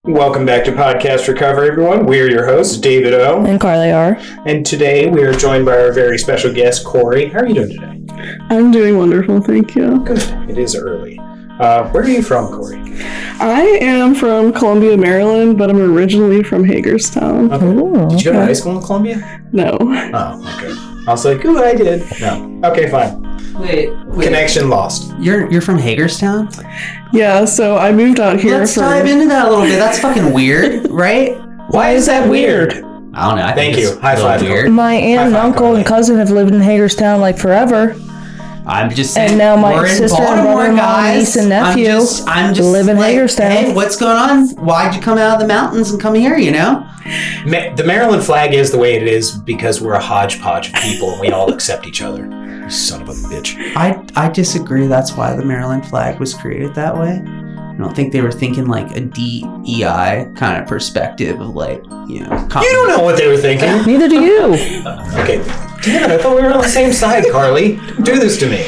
Welcome back to Podcast Recovery, everyone. We are your hosts, David O. And Carly R. And today we are joined by our very special guest, Corey. How are you doing today? I'm doing wonderful, thank you. Good. It is early. Where are you from, Corey? I am from Columbia, Maryland, but I'm originally from Hagerstown. Okay. Ooh, Did you go to high school in Columbia? No. Oh, okay. I was like, ooh, I did. No. Okay, fine. Wait. Connection lost. You're from Hagerstown? Yeah, so I moved out here Let's dive into that a little bit. That's fucking weird, right? Why is that weird? I don't know. I Thank think you. it's High a little five. weird. My aunt and uncle and cousin have lived in Hagerstown like forever. I'm just saying. And now my we're in sister and Baltimore, brother-in-law, guys. niece and nephew I'm just live in like, Hagerstown. Hey, what's going on? Why'd you come out of the mountains and come here, you know? The Maryland flag is the way it is because we're a hodgepodge of people and we all accept each other. You son of a bitch. I disagree. That's why the Maryland flag was created that way. I don't think they were thinking like a DEI kind of perspective of like, you know. You don't know what they were thinking. Neither do you. Okay. Damn it, I thought we were on the same side, Carly. Don't do this to me.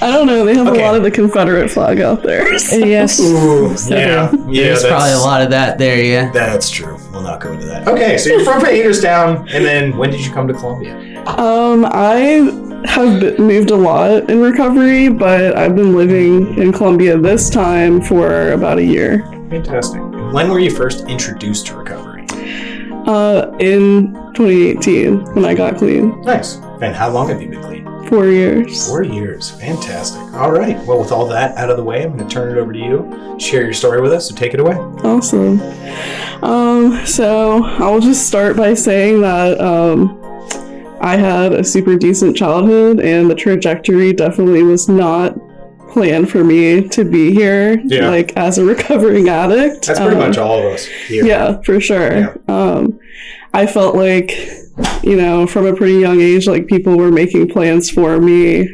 I don't know, they have Okay. a lot of the Confederate flag out there. Yes. Ooh, yeah. There's probably a lot of that there, yeah. That's true. We'll not go into that. Okay, so you're from Hagerstown, and then when did you come to Columbia? I have moved a lot in recovery, but I've been living in Columbia this time for about a year. Fantastic. When were you first introduced to recovery? In 2018, when I got clean. Nice. And how long have you been clean? 4 years. 4 years. Fantastic. All right. Well, with all that out of the way, I'm going to turn it over to you. Share your story with us, so take it away. Awesome. So I'll just start by saying that I had a super decent childhood, and the trajectory definitely was not planned for me to be here, like as a recovering addict. That's pretty much all of us here. Yeah, for sure. Yeah. I felt like, you know, from a pretty young age, like people were making plans for me.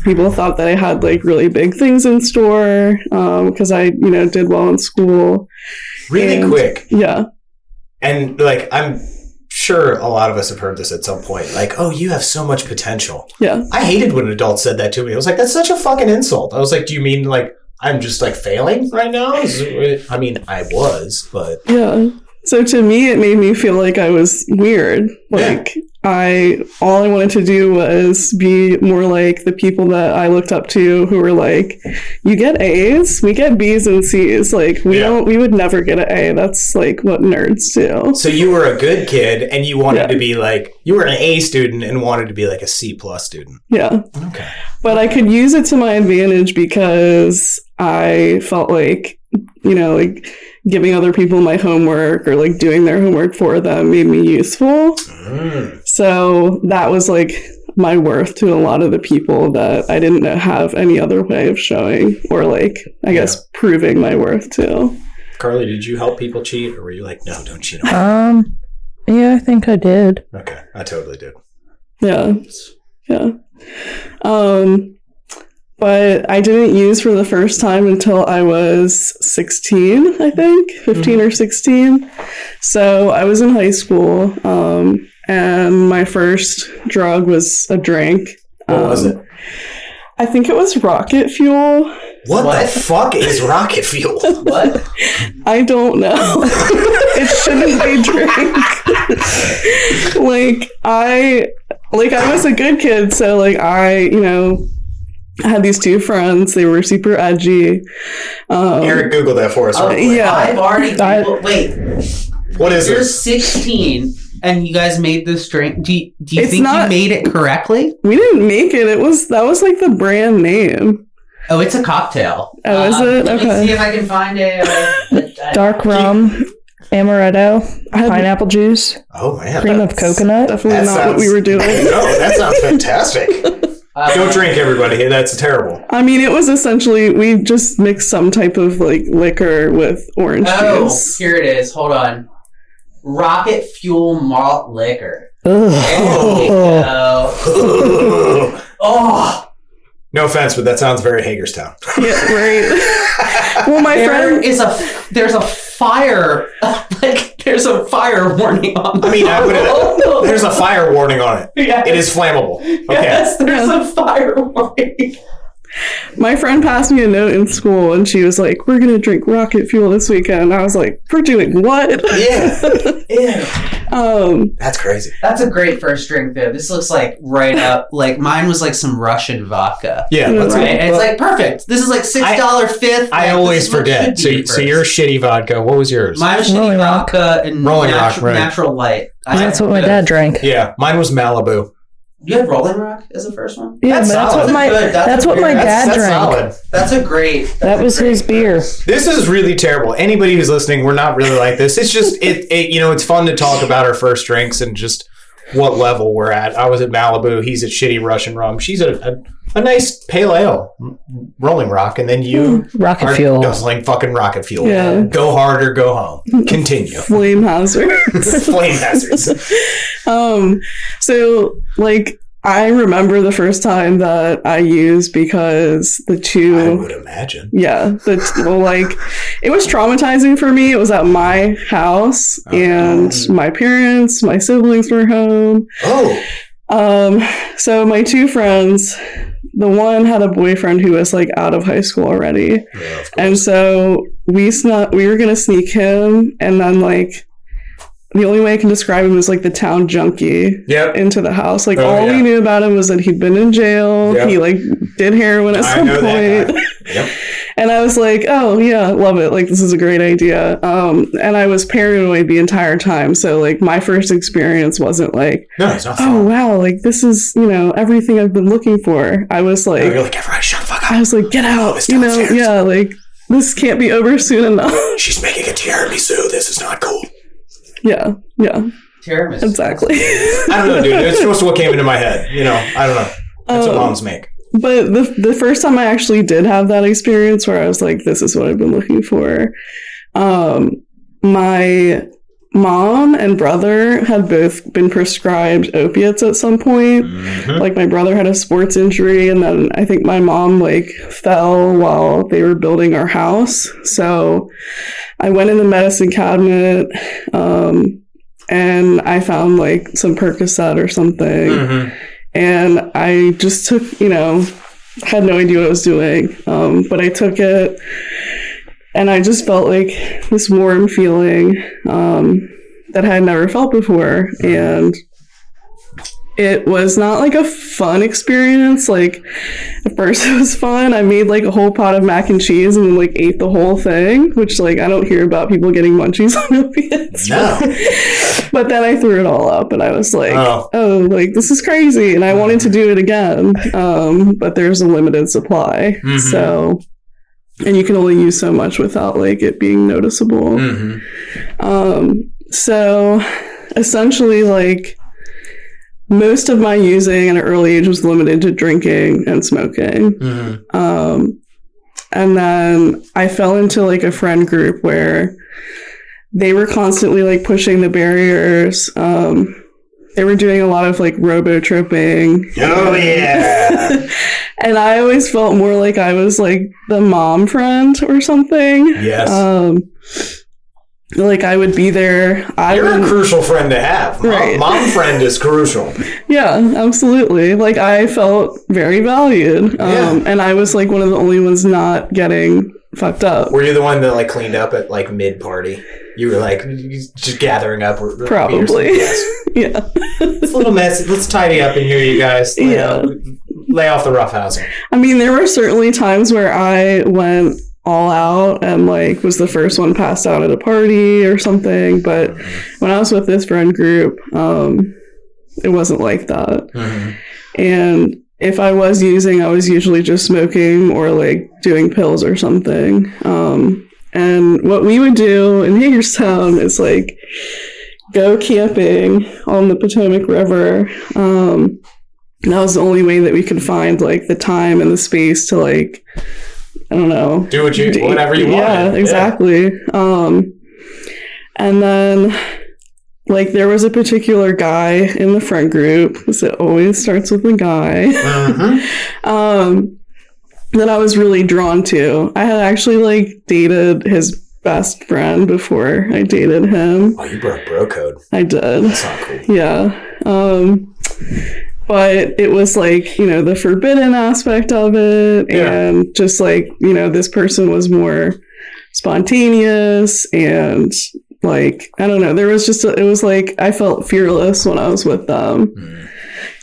People thought that I had like really big things in store because I, you know, did well in school. Really quick. Yeah. And like, I'm sure a lot of us have heard this at some point. Like, oh, you have so much potential. Yeah. I hated when adults said that to me. I was like, that's such a fucking insult. I was like, do you mean like I'm just like failing right now? I mean, I was, but... Yeah. So to me, it made me feel like I was weird. Like all I wanted to do was be more like the people that I looked up to who were like, you get A's, we get B's and C's. Like we would never get an A. That's like what nerds do. So you were a good kid and you wanted to be like, you were an A student and wanted to be like a C+ student. Yeah. Okay. But I could use it to my advantage because I felt like, you know, like giving other people my homework or like doing their homework for them made me useful. So that was like my worth to a lot of the people that I didn't have any other way of showing or like, I guess, proving my worth to. Carly, did you help people cheat or were you like, no, don't cheat on me? Yeah, I think I did. Okay, I totally did. Yeah. Yeah. But I didn't use for the first time until I was 16, I think, 15 or 16. So I was in high school, and my first drug was a drink. What was it? I think it was rocket fuel. What the fuck is rocket fuel? What? I don't know. It shouldn't be drink. I was a good kid, so like I had these two friends. They were super edgy. Eric, Google that for us. Real quick. Yeah. I've already wait. What is You're this? 16 and you guys made this drink. Do you think you made it correctly? We didn't make it. That was like the brand name. Oh, it's a cocktail. Oh, is it? Let me Okay. see if I can find a Dark rum, amaretto, pineapple juice, Oh man. cream of coconut. Definitely not what we were doing. No, that sounds fantastic. Don't drink, everybody. That's terrible. I mean, it was essentially, we just mixed some type of like liquor with orange juice. Here it is. Hold on. Rocket Fuel Malt Liquor. Ugh. Oh. No offense, but that sounds very Hagerstown. Yeah, right. Well, my friend... There's a fire, there's a fire warning on the bottle. There's a fire warning on it. Yes. It is flammable. Okay. Yes, there's a fire warning. My friend passed me a note in school and she was like, we're going to drink rocket fuel this weekend. And I was like, we're doing what? Yeah. That's crazy. That's a great first drink, though. This looks like right up. Like mine was like some Russian vodka. Yeah. Right? And it's like perfect. This is like $6 fifth. I always forget. So you're shitty vodka. What was yours? Mine was shitty vodka and natural light. That's what my dad drank. Yeah. Mine was Malibu. You had Rolling Rock as the first one? Yeah, that's what my dad drank. Solid. That's a great. That was his beer. This is really terrible. Anybody who's listening, we're not really like this. It's just it's fun to talk about our first drinks and just what level we're at. I was at Malibu. He's at shitty Russian rum. She's a nice pale ale, Rolling Rock, and then you rocket fuel, guzzling fucking rocket fuel. Yeah. Go hard or go home. Continue. Flame hazards. Flame hazards. So like I remember the first time that I used because the two. I would imagine. Yeah, it was traumatizing for me. It was at my house, and my parents, my siblings were home. So my two friends, the one had a boyfriend who was like out of high school already, and so we were gonna sneak him, and then like. The only way I can describe him was like the town junkie into the house. Like all we knew about him was that he'd been in jail. He like did heroin at some point. And I was like, oh yeah, love it. Like this is a great idea. And I was paranoid the entire time. So like my first experience wasn't like, oh wow, like this is, everything I've been looking for. I was like, you're like, everybody shut the fuck up. I was like, get out, like this can't be over soon enough. She's making a tiramisu. This is not cool. Yeah. Tiramisu. Exactly. I don't know, dude. It's just what came into my head. I don't know. That's what moms make. But the first time I actually did have that experience where I was like, this is what I've been looking for. My mom and brother had both been prescribed opiates at some point. Mm-hmm. Like my brother had a sports injury, and then I think my mom like fell while they were building our house. So I went in the medicine cabinet, and I found like some Percocet or something. Mm-hmm. And I just took, had no idea what I was doing. But I took it, and I just felt like this warm feeling that I had never felt before. And it was not like a fun experience. Like at first it was fun. I made like a whole pot of mac and cheese and like ate the whole thing, which like I don't hear about people getting munchies on opiates. No. But then I threw it all up and I was like, oh, like this is crazy. And I wanted to do it again. But there's a limited supply. Mm-hmm. So, and you can only use so much without like it being noticeable. Mm-hmm. So essentially like most of my using at an early age was limited to drinking and smoking. Mm-hmm. And then I fell into like a friend group where they were constantly like pushing the barriers. They were doing a lot of like robo tripping. Oh yeah. And I always felt more like I was like the mom friend or something. Yes. Like I would be there. You're a crucial friend to have. Right. Mom friend is crucial. Yeah, absolutely. Like I felt very valued. And I was like one of the only ones not getting fucked up. Were you the one that like cleaned up at like mid party? You were like just gathering up. Probably. Yes. Yeah. It's a little messy. Let's tidy up in here, you guys. Lay off the roughhousing. I mean, there were certainly times where I went all out and like was the first one passed out at a party or something, but when I was with this friend group, it wasn't like that. Mm-hmm. And if I was using, I was usually just smoking or like doing pills or something. And what we would do in Hagerstown is like go camping on the Potomac River. And that was the only way that we could find like the time and the space to like, I don't know. Do whatever you want. Yeah, exactly. Yeah. And then, like, there was a particular guy in the friend group, because it always starts with a guy, that I was really drawn to. I had actually, like, dated his best friend before I dated him. Oh, you broke bro code. I did. That's not cool. Yeah. but it was like, you know, the forbidden aspect of it, and just like, you know, this person was more spontaneous, and like, I don't know, there was just it was like I felt fearless when I was with them.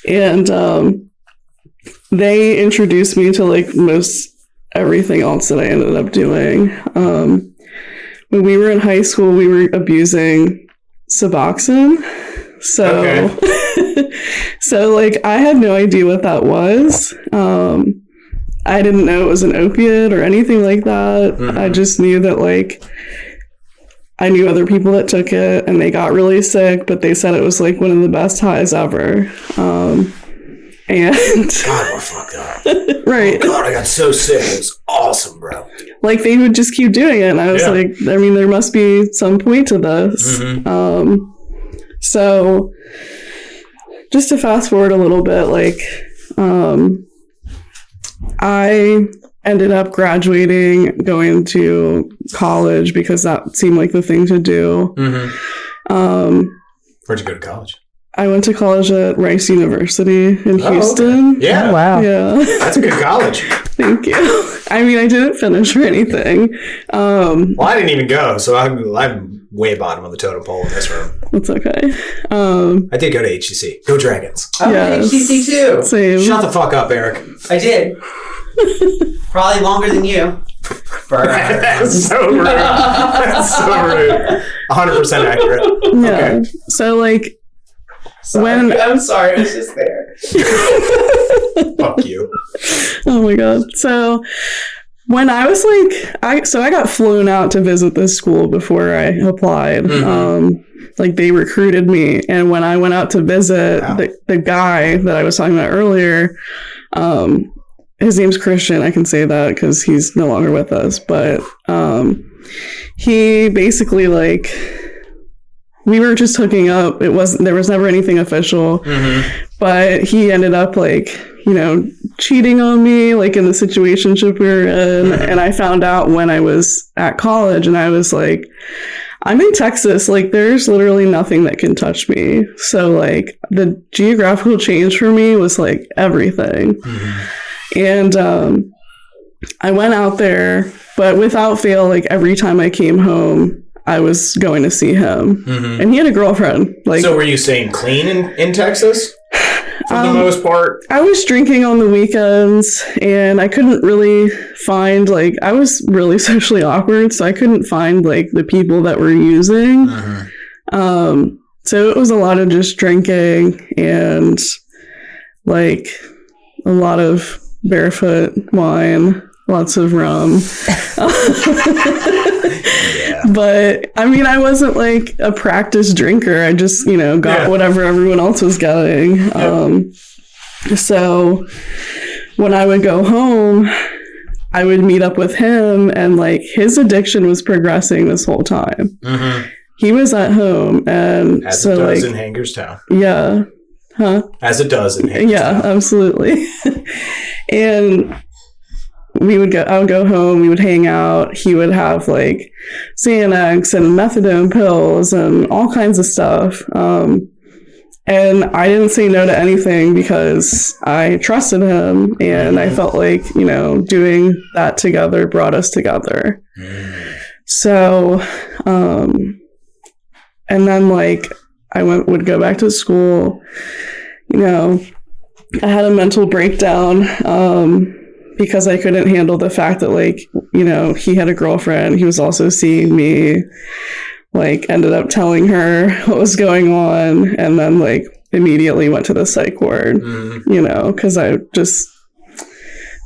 And they introduced me to like most everything else that I ended up doing. When we were in high school, we were abusing Suboxone. So, so like, I had no idea what that was. I didn't know it was an opiate or anything like that. I just knew that, like, I knew other people that took it and they got really sick, but they said it was like one of the best highs ever. And God, we're fucked up. Right. Oh God, I got so sick. It was awesome, bro. Like, they would just keep doing it. And I was like, I mean, there must be some point to this. So just to fast forward a little bit, like, I ended up graduating, going to college because that seemed like the thing to do. Where'd you go to college? I went to college at Rice University in Houston. Okay. Yeah. Oh, wow. Yeah. That's a good college. Thank you. I mean, I didn't finish or anything. Well, I didn't even go, so I'm way bottom of the totem pole in this room. It's okay. I did go to HCC. Go Dragons. I went to HCC too. Same. Shut the fuck up, Eric. I did. Probably longer than you. That's so rude. That's so rude. 100% accurate. Yeah. Okay. So, like, I'm sorry, I was just there. Fuck you. Oh my god. So when I was like, I got flown out to visit this school before I applied. Like, they recruited me, and when I went out to visit, the guy that I was talking about earlier, his name's Christian. I can say that because he's no longer with us. But he basically, like, we were just hooking up. There was never anything official. But he ended up, like, you know, cheating on me, like, in the situationship we were in. And I found out when I was at college, and I was like, I'm in Texas. Like, there's literally nothing that can touch me. So, like, the geographical change for me was, like, everything. And I went out there, but without fail, like, every time I came home, I was going to see him. And he had a girlfriend. Like, so were you staying clean in Texas for the most part? I was drinking on the weekends, and I couldn't really find, like, I was really socially awkward, so I couldn't find, like, the people that were using. So it was a lot of just drinking and, like, a lot of barefoot wine, lots of rum. But I mean, I wasn't like a practiced drinker. I just, you know, got whatever everyone else was getting. So when I would go home, I would meet up with him, and like, his addiction was progressing this whole time. He was at home, and as so, it does, like, in Hagerstown. Yeah. Huh? As it does in Hagerstown. Yeah, absolutely. And I would go home, we would hang out, he would have like Xanax and methadone pills and all kinds of stuff. And I didn't say no to anything because I trusted him, and I felt like, you know, doing that together brought us together. So, and then, like, I would go back to school, you know, I had a mental breakdown, because I couldn't handle the fact that, like, you know, he had a girlfriend. He was also seeing me, like, ended up telling her what was going on, and then, like, immediately went to the psych ward, you know, because I just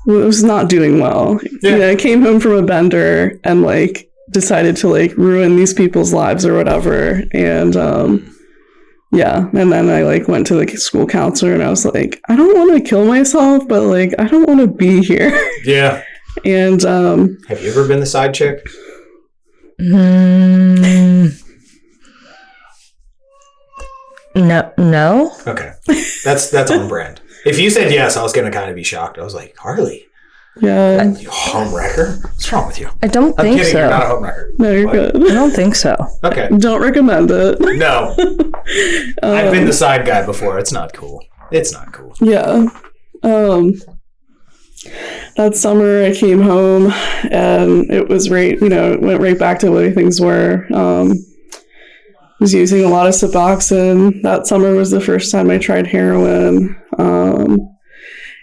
was not doing well. You know, I came home from a bender and, like, decided to, like, ruin these people's lives or whatever. And, yeah, and then I, like, went to the school counselor, and I was like, I don't want to kill myself, but, like, I don't want to be here. Yeah. And have you ever been the side chick? No. Okay, that's on brand. If you said yes, I was gonna kind of be shocked. I was like, Harley, yeah, you homewrecker? What's wrong with you? I don't I'm think kidding, so. you're not a homewrecker. No, you're good. I don't think so. Okay. Don't recommend it. No. I've been the side guy before. It's not cool. It's not cool. Yeah. That summer I came home and it was right, it went right back to the way things were. Was using a lot of Suboxone. That summer was the first time I tried heroin.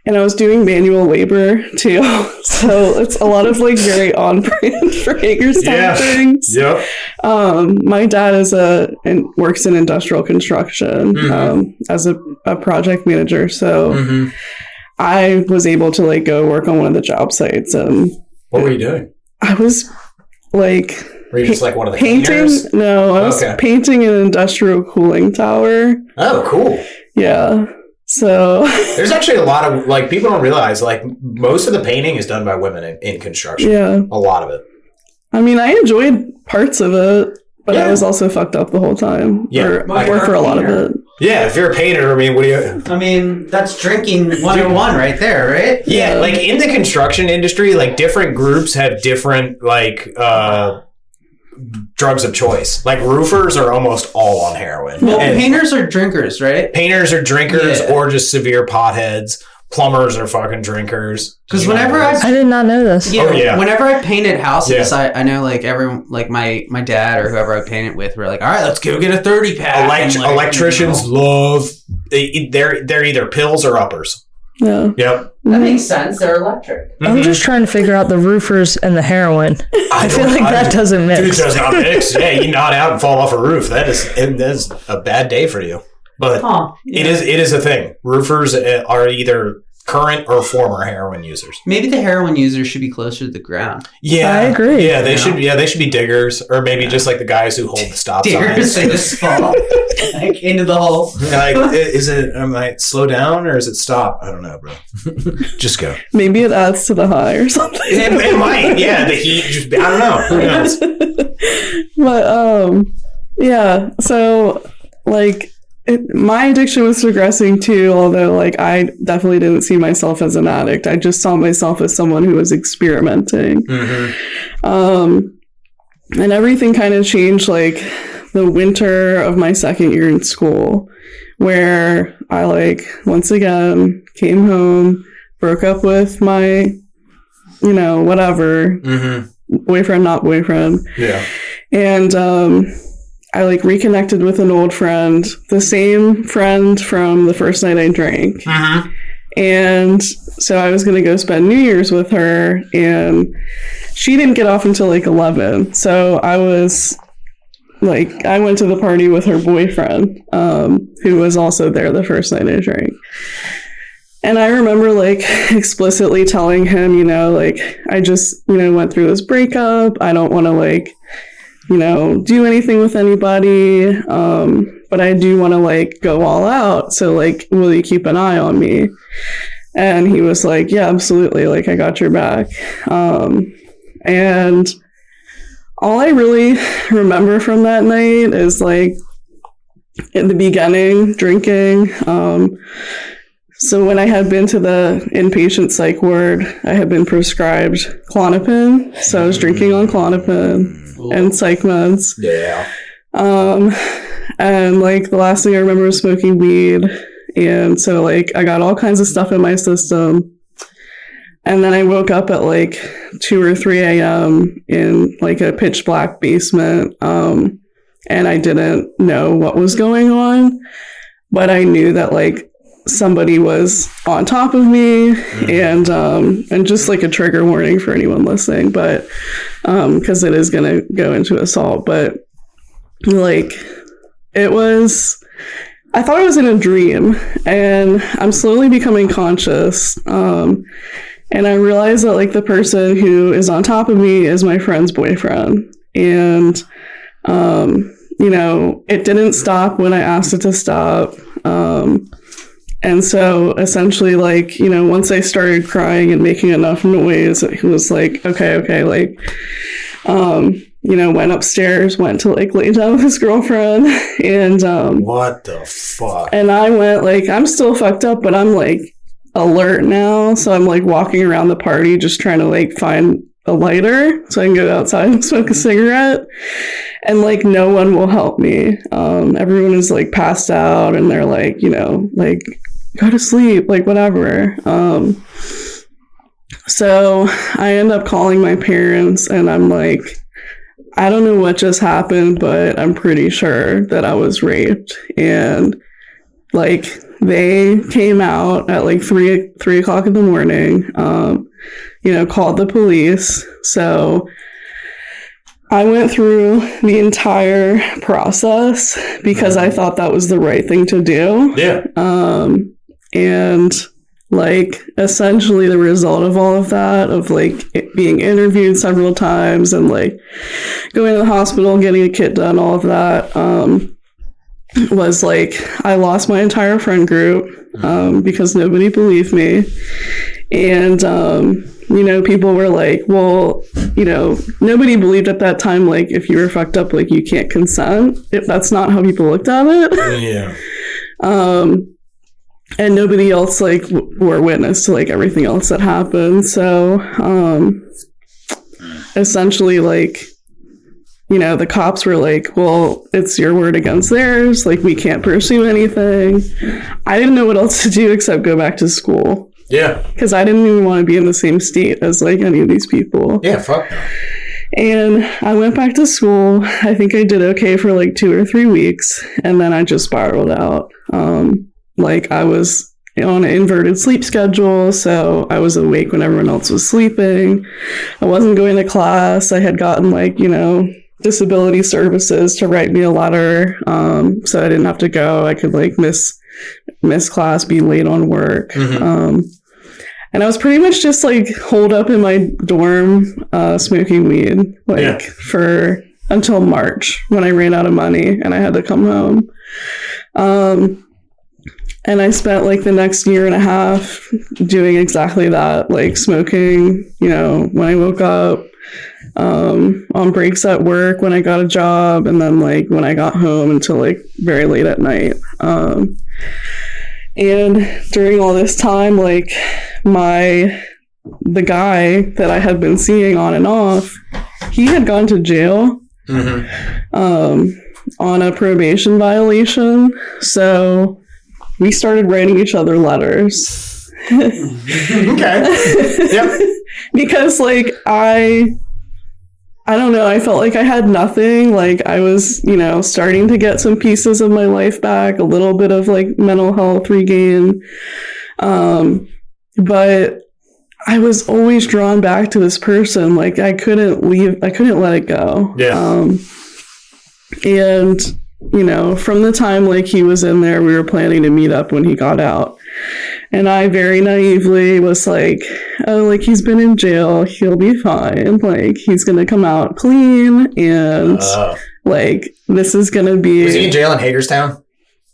And I was doing manual labor too. So it's a lot of like very on brand for Hagerstown things. Yep. My dad works in industrial construction as a project manager. So I was able to like go work on one of the job sites. And what were you doing? I was like... Were you just like one of the painting? painters? No, I was painting an industrial cooling tower. Oh, cool. Yeah. So there's actually a lot of like people don't realize like most of the painting is done by women in construction. Yeah. A lot of it. I mean, I enjoyed parts of it, but I was also fucked up the whole time. Yeah. Or for a lot of it. Yeah, if you're a painter, I mean, what do you... I mean, that's drinking 101 right there, right? Yeah, like in the construction industry, like different groups have different like drugs of choice. Like roofers are almost all on heroin. Well, painters are drinkers, right? Painters are drinkers or just severe potheads. Plumbers are fucking drinkers. Because whenever I did not know this. Yeah, whenever I painted houses, I know like everyone, like my dad or whoever I painted with, were like, all right, let's go get a 30 pack. Electricians love they're either pills or uppers. Yeah. Yep. That makes sense. They're electric. I'm just trying to figure out the roofers and the heroin. I feel like that doesn't mix. Dude, does not mix. Yeah, you nod out and fall off a roof. That is a bad day for you. But it is a thing. Roofers are either current or former heroin users. Maybe the heroin users should be closer to the ground. Yeah, I agree. Yeah, they should. Yeah, they should be diggers, or maybe just like the guys who hold the stop diggers. signs. They just fall like into the hole. Like, is it? Am I slow down or is it stop? I don't know, bro. Just go. Maybe it adds to the high or something. It might. Yeah, the heat. Just I don't know. Who knows? But yeah. So like. My addiction was progressing too, although like I definitely didn't see myself as an addict. I just saw myself as someone who was experimenting. And everything kind of changed like the winter of my second year in school, where I like once again came home, broke up with my, whatever, boyfriend, not boyfriend. Yeah. And I like reconnected with an old friend, the same friend from the first night I drank. And so I was going to go spend New Year's with her, and she didn't get off until like 11. So I was like, I went to the party with her boyfriend, who was also there the first night I drank. And I remember like explicitly telling him, like, I just, went through this breakup. I don't want to like, do anything with anybody. But I do want to like go all out. So like, will you keep an eye on me? And he was like, yeah, absolutely. Like I got your back. And all I really remember from that night is like in the beginning drinking. So when I had been to the inpatient psych ward, I had been prescribed Klonopin. So I was drinking on Klonopin and psych meds. Yeah. And like the last thing I remember was smoking weed. And so like I got all kinds of stuff in my system. And then I woke up at like 2 or 3 a.m. in like a pitch black basement. And I didn't know what was going on, but I knew that like somebody was on top of me, and just like a trigger warning for anyone listening, but because it is going to go into assault. But like I thought I was in a dream, and I'm slowly becoming conscious, and I realized that like the person who is on top of me is my friend's boyfriend, and it didn't stop when I asked it to stop. And so essentially like, once I started crying and making enough noise, he was like, okay, like, went upstairs, went to like lay down with his girlfriend, and what the fuck? And I went like, I'm still fucked up, but I'm like alert now. So I'm like walking around the party just trying to like find a lighter so I can go outside and smoke a cigarette. And like no one will help me. Everyone is like passed out, and they're like, like go to sleep, like whatever. So I end up calling my parents and I'm like, I don't know what just happened, but I'm pretty sure that I was raped. And like they came out at like 3 o'clock in the morning, called the police. So I went through the entire process because I thought that was the right thing to do. Yeah. And like essentially the result of all of that, of like being interviewed several times and like going to the hospital, getting a kit done, all of that, was like I lost my entire friend group because nobody believed me. And people were like, well, nobody believed at that time, like if you were fucked up, like you can't consent. That's not how people looked at it. Yeah. And nobody else like were witness to like everything else that happened. So essentially like, the cops were like, well, it's your word against theirs. Like we can't pursue anything. I didn't know what else to do except go back to school. Yeah. Because I didn't even want to be in the same state as like any of these people. Yeah, fuck no. And I went back to school. I think I did okay for like 2 or 3 weeks. And then I just spiraled out. Like I was on an inverted sleep schedule, so I was awake when everyone else was sleeping. I wasn't going to class. I had gotten like, disability services to write me a letter, so I didn't have to go. I could like miss class, be late on work. Mm-hmm. And I was pretty much just like holed up in my dorm smoking weed for until March when I ran out of money and I had to come home. And I spent like the next year and a half doing exactly that, like smoking, when I woke up, on breaks at work, when I got a job, and then like when I got home until like very late at night. And during all this time, like the guy that I had been seeing on and off, he had gone to jail, on a probation violation. So we started writing each other letters. Okay. Yep. Because like I don't know, I felt like I had nothing. Like I was, starting to get some pieces of my life back, a little bit of like mental health regain. But I was always drawn back to this person. Like I couldn't let it go. Yeah. And from the time like he was in there, we were planning to meet up when he got out. And I very naively was like, oh, like he's been in jail, he'll be fine. Like he's gonna come out clean, and like this is gonna be. Was he in jail in Hagerstown?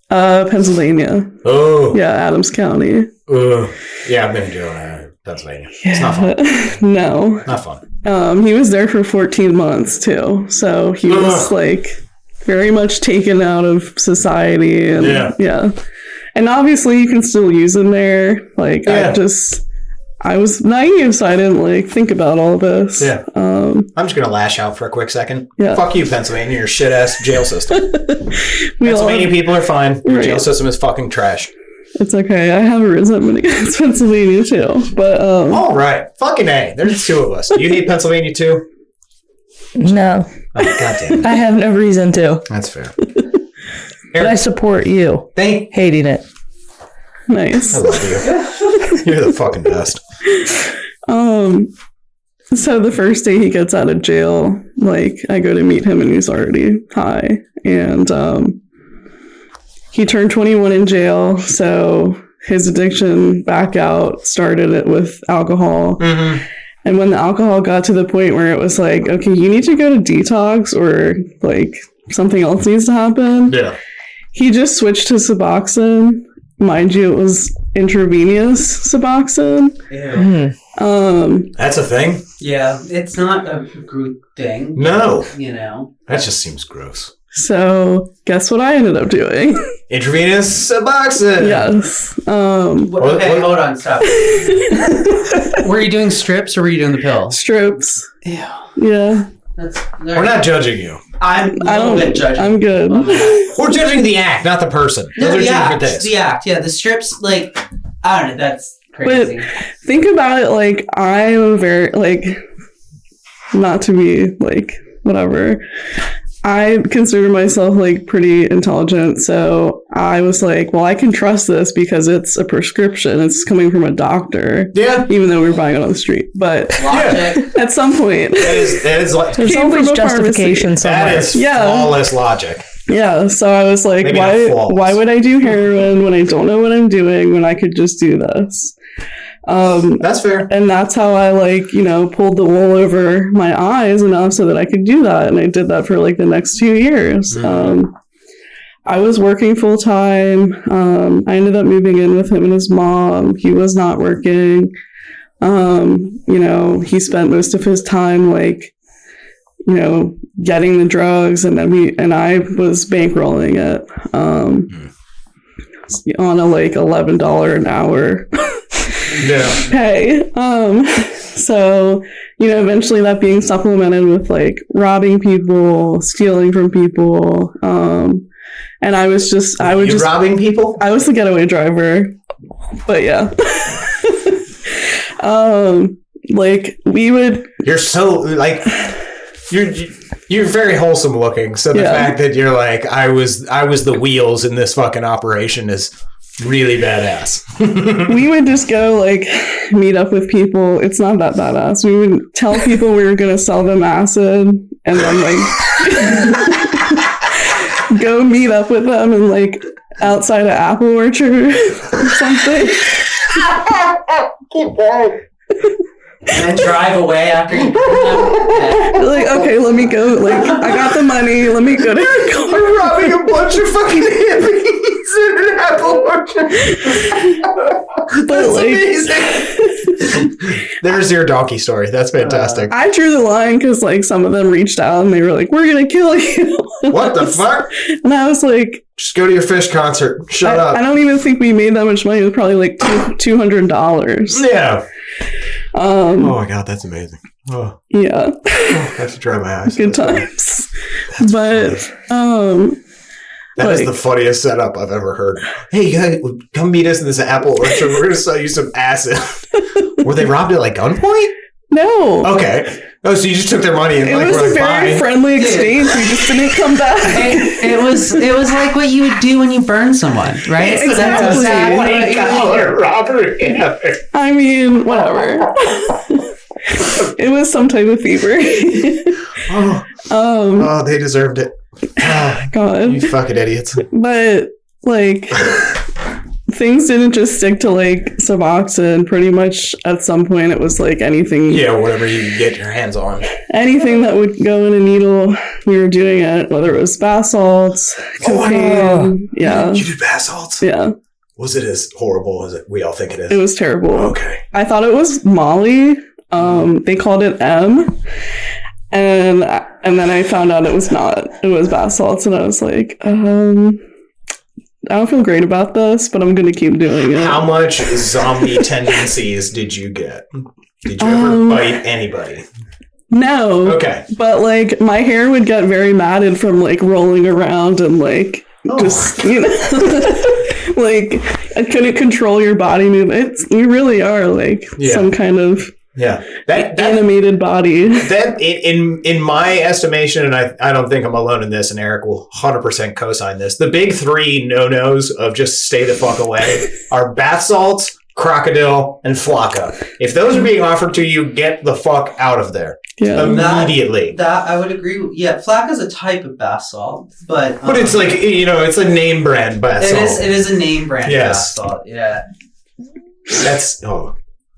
Pennsylvania. Oh. Yeah, Adams County. Oh. Yeah, I've been in jail in Pennsylvania. Yeah. It's not fun. No. Not fun. He was there for 14 months too. So he was like very much taken out of society, and yeah. And obviously you can still use them there. Like I was naive, so I didn't like think about all this. Yeah. I'm just gonna lash out for a quick second. Yeah. Fuck you, Pennsylvania, your shit ass jail system. Pennsylvania people are fine. Your jail system is fucking trash. It's okay. I have a resentment against Pennsylvania too. But all right. Fucking A. There's 2 of us. You hate Pennsylvania too? No. Oh, goddamn. I have no reason to. That's fair. But I support you hating it. Nice. I love you. You're the fucking best. So the first day he gets out of jail, like I go to meet him and he's already high. And he turned 21 in jail, so his addiction back out started it with alcohol. Mm-hmm. And when the alcohol got to the point where it was like, okay, you need to go to detox or like something else needs to happen. Yeah. He just switched to Suboxone. Mind you, it was intravenous Suboxone. Ew. That's a thing? Yeah, it's not a good thing. No. That just seems gross. So, guess what I ended up doing? Intravenous Suboxone. Yes. Okay, hold on, stop. Were you doing strips or were you doing the pill? Strips. Ew. Yeah. We're not judging you. I'm a little bit judging. I'm good. We're judging the act, not the person. Those are two different things. The act. Yeah, the strips, like, I don't know, that's crazy. But think about it, like, I'm very, like, not to be, like, whatever. I consider myself, like, pretty intelligent, so I was like, well, I can trust this because it's a prescription. It's coming from a doctor. Yeah. Even though we were buying it on the street. But at some point... That is like... There's always justification somewhere. That is flawless logic. Yeah, so I was like, why would I do heroin when I don't know what I'm doing when I could just do this? That's fair. And that's how I, like, you know, pulled the wool over my eyes enough so that I could do that. And I did that for, like, the next 2 years. I was working full time. I ended up moving in with him and his mom. He was not working. You know, he spent most of his time, like, you know, getting the drugs, and then I was bankrolling it on a, like, $11 an hour pay. So, you know, eventually that being supplemented with, like, robbing people, stealing from people, and I would just robbing people? I was the getaway driver, but yeah. Like, we would... You're so, like... You're very wholesome looking. So the fact that you're like, I was the wheels in this fucking operation is really badass. We would just go, like, meet up with people. It's not that badass. We would tell people we were going to sell them acid and then, like, go meet up with them and, like, outside an apple orchard or something. Keep going. And then drive away after you like, okay, let me go. Like, I got the money. Let me go to your car. We're robbing a bunch of fucking hippies in an apple orchard. But, like, amazing. There's your donkey story. That's fantastic. I drew the line because, like, some of them reached out and they were like, we're going to kill you. What the fuck? And I was like... Just go to your Fish concert. Shut up. I don't even think we made that much money. It was probably, like, $200. Yeah. Oh my god, that's amazing. Oh. Yeah. I have to dry my eyes. Good times. But funny. That is the funniest setup I've ever heard. Hey, you guys, come meet us in this apple orchard. We're going to sell you some acid. Were they robbed at, like, gunpoint? No. Okay. Oh, so you just took their money and, it like, was were a very fine. friendly exchange. We just didn't come back. It was like what you would do when you burn someone, right? Exactly. Robert. Yeah. I mean, whatever. It was some type of fever. Oh, they deserved it. Oh, God. You fucking idiots. But, like, things didn't just stick to, like, Suboxone. Pretty much at some point it was, like, anything. Yeah, whatever you could get your hands on. Anything that would go in a needle, we were doing it, whether it was bath salts, cocaine. Yeah. You do bath salts? Yeah. Was it as horrible as we all think it is? It was terrible. Okay. I thought it was Molly. They called it M. And then I found out it was not. It was bath salts, and I was like, I don't feel great about this, but I'm going to keep doing it. How much zombie tendencies did you get? Did you ever bite anybody? No. Okay. But, like, my hair would get very matted from, like, rolling around and, like, just, you know, like, I couldn't control your body movement. You really are, like, some kind of that animated body. That in my estimation, and I don't think I'm alone in this, and Eric will 100% co-sign this. The big three no-nos of just stay the fuck away are bath salts, crocodile, and flocka. If those are being offered to you, get the fuck out of there. Yeah. Immediately. That I would agree with. Yeah, flocka is a type of bath salt, but it's like, you know, it's a name brand bath salt. It is a name brand bath salt. Yeah. That's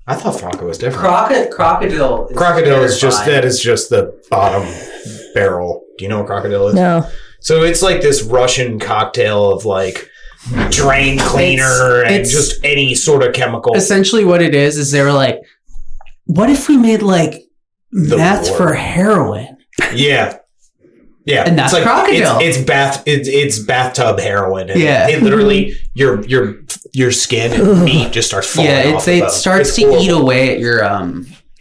I thought flocka was different. Crocodile. Crocodile is just the bottom barrel. Do you know what crocodile is? No. So it's like this Russian cocktail of, like, drain cleaner and just any sort of chemical. Essentially what it is they were like, what if we made, like, meth for heroin? Yeah. Yeah. And that's like, crocodile. It's bathtub heroin. And yeah. It literally, your skin and meat just starts falling off. It starts to eat away at your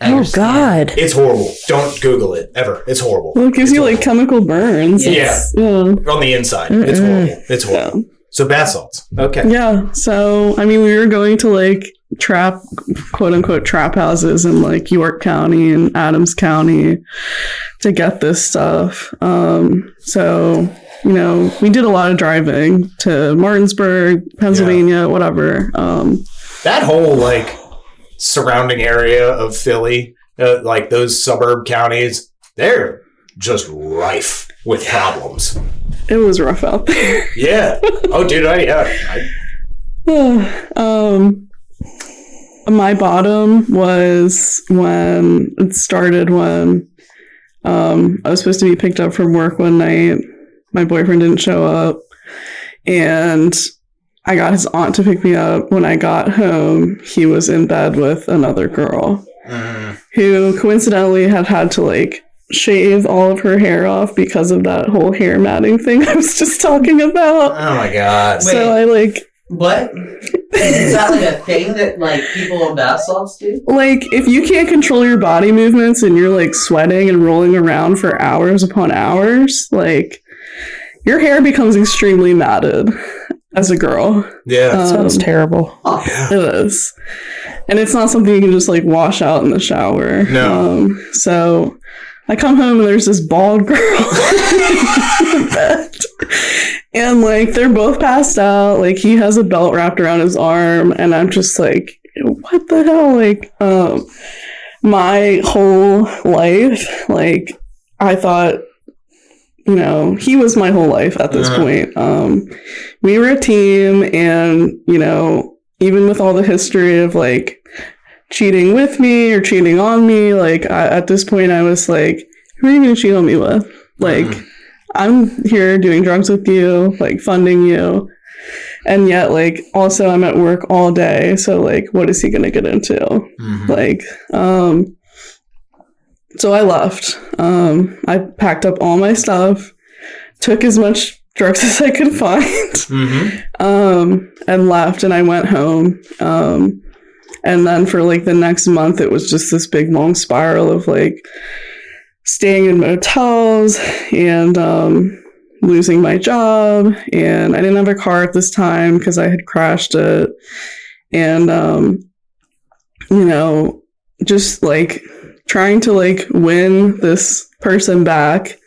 Oh, God. It's horrible. Don't Google it ever. It's horrible. Well, it gives It's you horrible. like chemical burns. Yeah. On the inside. It's horrible. It's horrible. So bath salts. Okay. Yeah. So, I mean, we were going to like quote unquote trap houses in like York County and Adams County to get this stuff. So, you know, we did a lot of driving to Martinsburg, Pennsylvania, whatever. That whole like surrounding area of Philly, like those suburb counties, they're just rife with problems. It was rough out there. Yeah. Oh, dude, my bottom was when it started when I was supposed to be picked up from work one night. My boyfriend didn't show up, and I got his aunt to pick me up. When I got home, he was in bed with another girl who coincidentally had to like shave all of her hair off because of that whole hair matting thing I was just talking about. Oh my God. So I like... What? Is that like a thing that like people on bath salts do? Like, if you can't control your body movements and you're like sweating and rolling around for hours upon hours, like your hair becomes extremely matted as a girl. Yeah. Sounds terrible. Yeah. It is. And it's not something you can just like wash out in the shower. No. So I come home and there's this bald girl in the bed. And like they're both passed out. Like he has a belt wrapped around his arm, and I'm just like, what the hell? Like, my whole life, like I thought, you know, he was my whole life at this point. We were a team, and you know, even with all the history of like cheating with me or cheating on me, like at this point I was like, who are you gonna cheat on me with? Like, I'm here doing drugs with you, like funding you, and yet like also I'm at work all day, so like what is he gonna get into? Like, so I left. I packed up all my stuff, took as much drugs as I could find, and left, and I went home. And then for like the next month, it was just this big long spiral of like staying in motels and losing my job. And I didn't have a car at this time because I had crashed it. And, you know, just like trying to like win this person back.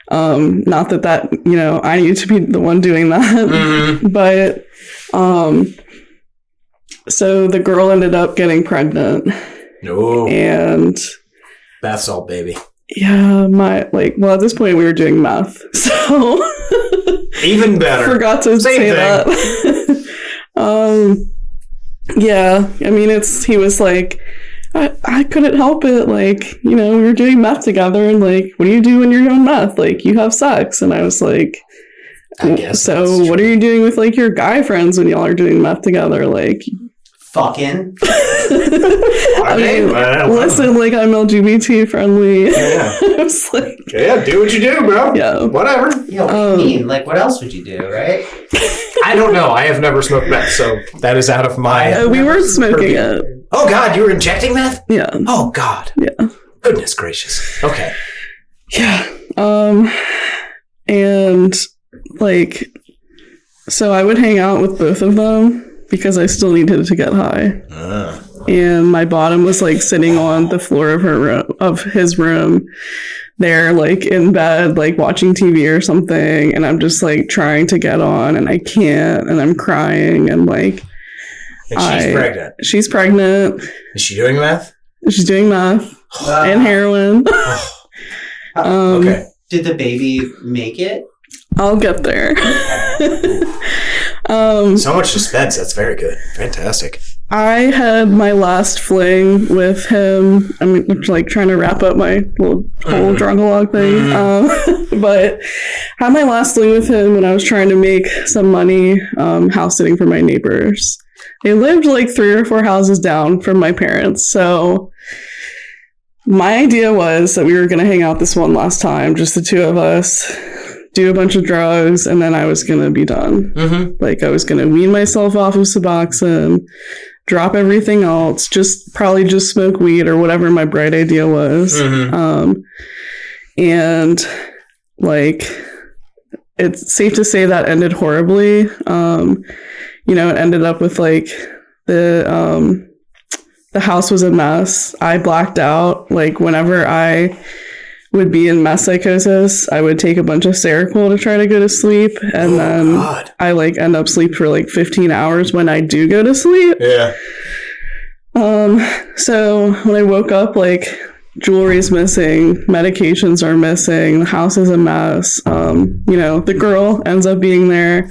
Not that, you know, I need to be the one doing that, but, so the girl ended up getting pregnant. No. And bath salt, baby. yeah, at this point we were doing meth. So Even better. Forgot to say that. Yeah, I mean, he was like, I couldn't help it. Like, you know, we were doing meth together, and like, what do you do when you're doing meth? Like, you have sex. And I was like, I guess so what are you doing with like your guy friends when y'all are doing meth together? Like, fucking. I mean, listen, like, I'm LGBT friendly. Yeah. I was like, Yeah, do what you do, bro. Yeah. Whatever. Yeah, what do you mean? Like, what else would you do, right? I don't know. I have never smoked meth, so that is out of my... we weren't smoking it. Oh, God, you were injecting meth? Yeah. Oh, God. Yeah. Goodness gracious. Okay. Yeah. And like, so I would hang out with both of them because I still needed to get high. And my bottom was like sitting on the floor of his room there, like in bed, like watching TV or something. And I'm just like trying to get on, and I can't, and I'm crying, and like, And she's pregnant. She's pregnant. Is she doing meth? She's doing meth and heroin. Okay. Did the baby make it? I'll get there. So much suspense. That's very good. Fantastic. I had my last fling with him. I mean, like trying to wrap up my little whole drunk-a-log thing. But had my last fling with him when I was trying to make some money house sitting for my neighbors. They lived like 3 or 4 houses down from my parents. So my idea was that we were going to hang out this one last time, just the two of us, do a bunch of drugs, and then I was going to be done. Like, I was going to wean myself off of Suboxone, drop everything else, probably just smoke weed or whatever my bright idea was. And like, it's safe to say that ended horribly. It ended up with like the house was a mess. I blacked out. Like whenever I would be in mess psychosis, I would take a bunch of Seroquel to try to go to sleep, and I like end up sleep for like 15 hours when I do go to sleep. Yeah. So when I woke up, like jewelry's missing, medications are missing, the house is a mess. The girl ends up being there.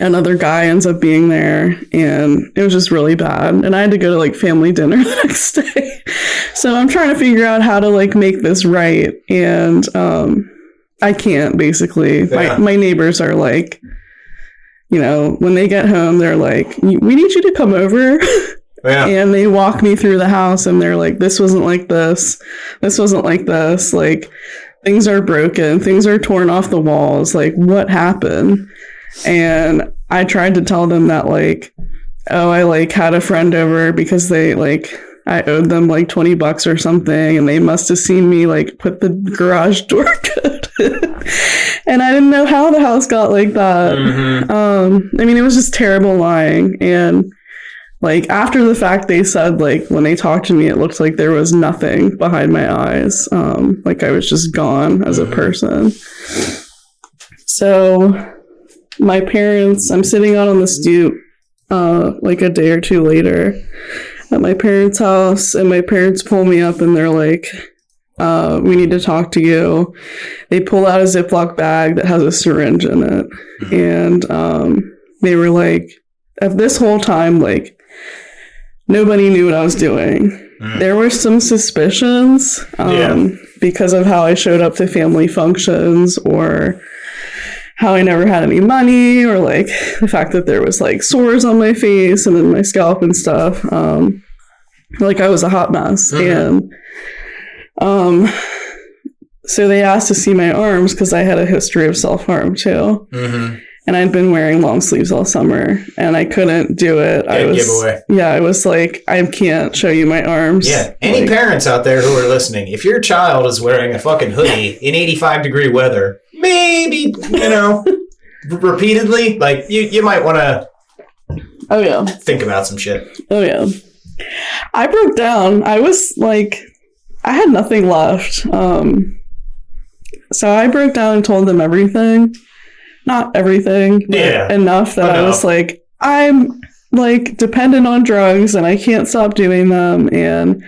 Another guy ends up being there, and it was just really bad. And I had to go to like family dinner the next day. So I'm trying to figure out how to like make this right. And I can't, basically. Yeah. My neighbors are like, when they get home, they're like, we need you to come over. Yeah. And they walk me through the house, and they're like, this wasn't like this. This wasn't like this. Like, things are broken. Things are torn off the walls. Like, what happened? And I tried to tell them that, like, I like had a friend over because they like, I owed them like $20 or something, and they must have seen me like put the garage door code and I didn't know how the house got like that. It was just terrible lying. And like after the fact, they said like when they talked to me, it looked like there was nothing behind my eyes. Like I was just gone as a person. So my parents, I'm sitting out on the stoop like a day or two later at my parents' house, and my parents pull me up and they're like, we need to talk to you. They pull out a Ziploc bag that has a syringe in it. And they were like, at this whole time, like, nobody knew what I was doing. There were some suspicions because of how I showed up to family functions, or how I never had any money, or like the fact that there was like sores on my face and in my scalp and stuff. Like I was a hot mess. And so they asked to see my arms because I had a history of self-harm too. And I'd been wearing long sleeves all summer, and I couldn't do it. I was like, I can't show you my arms. Yeah. Any parents out there who are listening, if your child is wearing a fucking hoodie in 85-degree weather, maybe, repeatedly, like you might want to think about some shit. Oh yeah. I broke down. I was like, I had nothing left. So I broke down and told them everything. Not everything, but enough that I was like, I'm like dependent on drugs and I can't stop doing them. And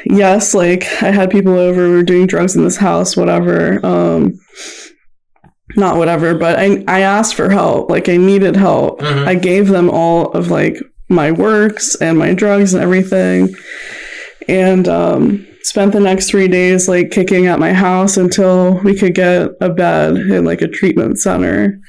yes, like I had people over, we were doing drugs in this house, whatever. Not whatever, but I asked for help. Like I needed help. I gave them all of like my works and my drugs and everything. And spent the next 3 days like kicking at my house until we could get a bed in like a treatment center.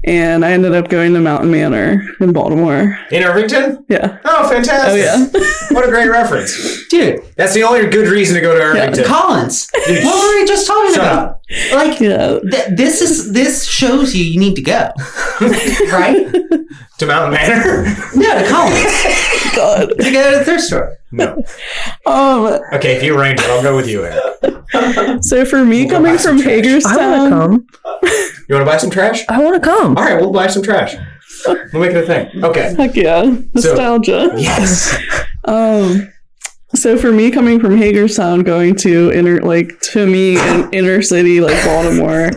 And I ended up going to Mountain Manor in Baltimore. In Irvington? Yeah. Oh, fantastic. Oh, yeah. What a great reference. Dude. That's the only good reason to go to Irvington. Yeah. Collins. What were we just talking about? Up. Like, this shows you need to go. Right? To Mountain Manor? No, to Collins. God. To go to the thrift store. No. Okay, if you arrange it, I'll go with you, Eric. So for me, coming from Hagerstown... I want to come. You want to buy some trash? I want to come. All right, we'll buy some trash. We'll make it a thing. Okay. Heck yeah. Nostalgia. So, yes. So for me, coming from Hagerstown, going to inner city, like Baltimore,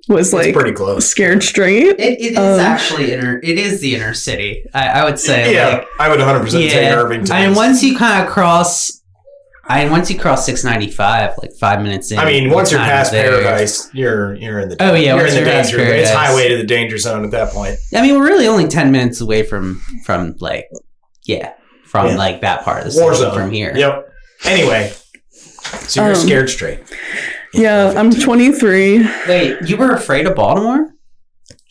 was like pretty close. Scared straight. It is actually it is the inner city. I would say. Yeah, like, I would 100% say Irvington. I mean, once you kind of cross 695, like 5 minutes in. I mean, once you're past Paradise, you're in the you're in the danger. It's highway to the danger zone at that point. I mean, we're really only 10 minutes away from like that part of the city from here. Yep. Anyway, so you're scared straight. Yeah, I'm 23. Wait, you were afraid of Baltimore?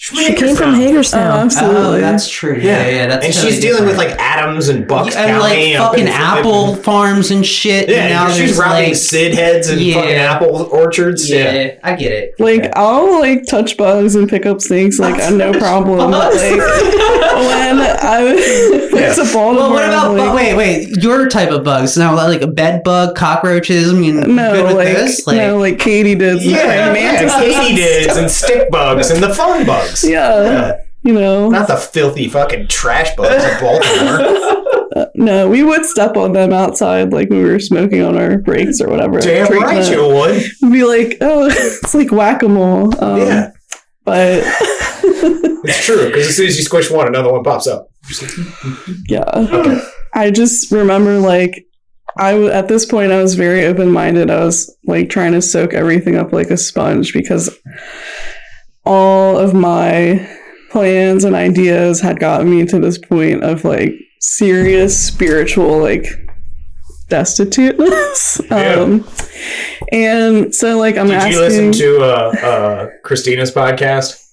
She came from Hagerstown. Oh, absolutely. Oh, that's true. Yeah, that's and totally she's dealing with different. like Adams and Bucks and County. like fucking apple farms and shit. Yeah, and now she's there's robbing like, Sid heads and fucking apple orchards. Yeah, I get it. Like, I'll like touch bugs and pick up snakes, like no problem. But like when I was a Baltimore, Well, what about like, wait, your type of bugs? Now, like a bed bug, cockroaches. I mean, good with those? like katydids, and mantises. Katydids and stick bugs and the fun bugs. Yeah. You know, Not the filthy fucking trash bugs of Baltimore. no, we would step on them outside, like when we were smoking on our breaks or whatever. Damn right treatment. you would. We'd be like, oh, it's like whack-a-mole. Yeah. But It's true, because as soon as you squish one, another one pops up. yeah, I just remember like at this point I was very open-minded. I was like trying to soak everything up like a sponge because all of my plans and ideas had gotten me to this point of like serious spiritual like destituteness. Yeah. And so like I'm Did asking, you listen to Christina's podcast?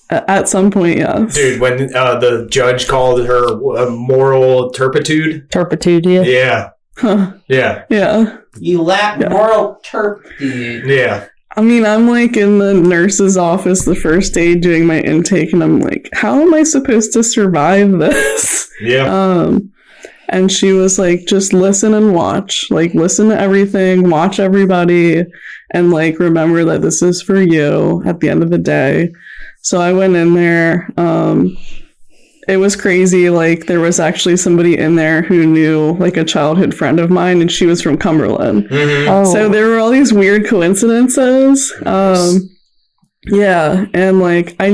At some point, yes. Dude, when the judge called her moral turpitude? Turpitude, yeah. Yeah. Huh. Yeah. Yeah. You lack moral turpitude. Yeah. I mean, I'm like in the nurse's office the first day doing my intake, and I'm like, how am I supposed to survive this? Yeah. And she was like, just listen and watch. Like, listen to everything, watch everybody, and like, remember that this is for you at the end of the day. So I went in there. It was crazy. Like, there was actually somebody in there who knew like a childhood friend of mine, and she was from Cumberland. Mm-hmm. Oh. So there were all these weird coincidences. Yeah, and like I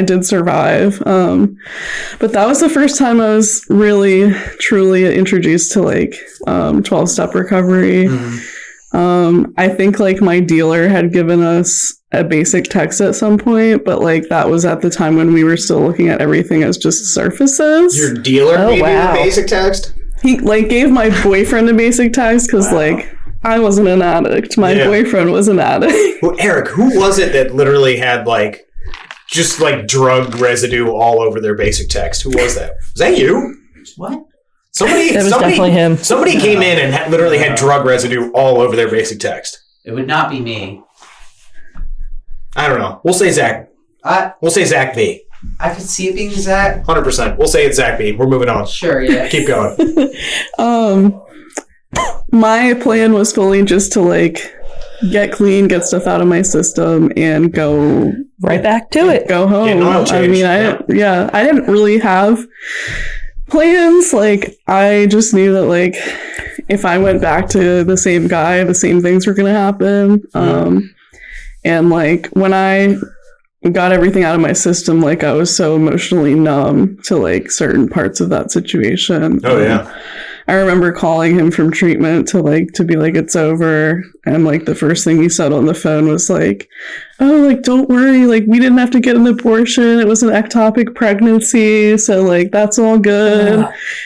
did survive. But that was the first time I was really truly introduced to like 12-step recovery. Mm-hmm. I think like my dealer had given us a basic text at some point, but like that was at the time when we were still looking at everything as just surfaces. Your dealer Oh, gave you wow. the basic text? He like gave my boyfriend a basic text because like I wasn't an addict. My boyfriend was an addict. Well, Eric, who was it that literally had like just like drug residue all over their basic text? Who was that? Was that you? What? Somebody definitely him. Somebody came in and literally had drug residue all over their basic text. It would not be me. I don't know. We'll say Zach. We'll say Zach B. I could see it being Zach. 100%. We'll say it's Zach B. We're moving on. Sure, yeah. Keep going. My plan was fully just to like get clean, get stuff out of my system, and go Right back to it. go home. Get an oil I change. mean, I didn't really have plans. Like, I just knew that like if I went back to the same guy, the same things were gonna happen. And like when I got everything out of my system, like I was so emotionally numb to like certain parts of that situation. Oh, yeah. I remember calling him from treatment to be like, it's over. And like the first thing he said on the phone was like, oh, like, don't worry. Like, we didn't have to get an abortion. It was an ectopic pregnancy. So like, that's all good.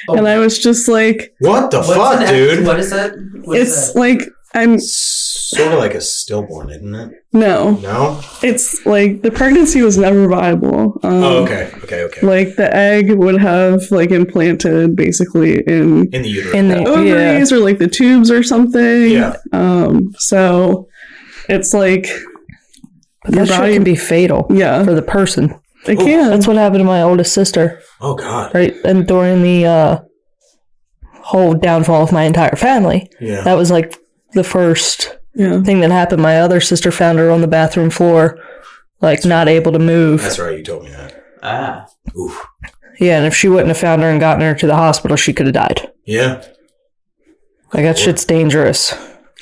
Oh. And I was just like, What the What's fuck, an dude? What is that? What is it's that? like, I'm Sort of like a stillborn, isn't it? no, No? it's like the pregnancy was never viable. Oh, okay. Like the egg would have like implanted basically in In the uterus. In the ovaries or like the tubes or something. Yeah. So it's like But your that shit body can be fatal Yeah. for the person. it can. That's what happened to my oldest sister, Oh, God. right? And during the whole downfall of my entire family, Yeah. that was like the first Yeah. thing that happened. My other sister found her on the bathroom floor, like not able to move. That's right. You told me that. Ah. Oof. Yeah, and if she wouldn't have found her and gotten her to the hospital, she could have died. Yeah. Like, that shit's dangerous.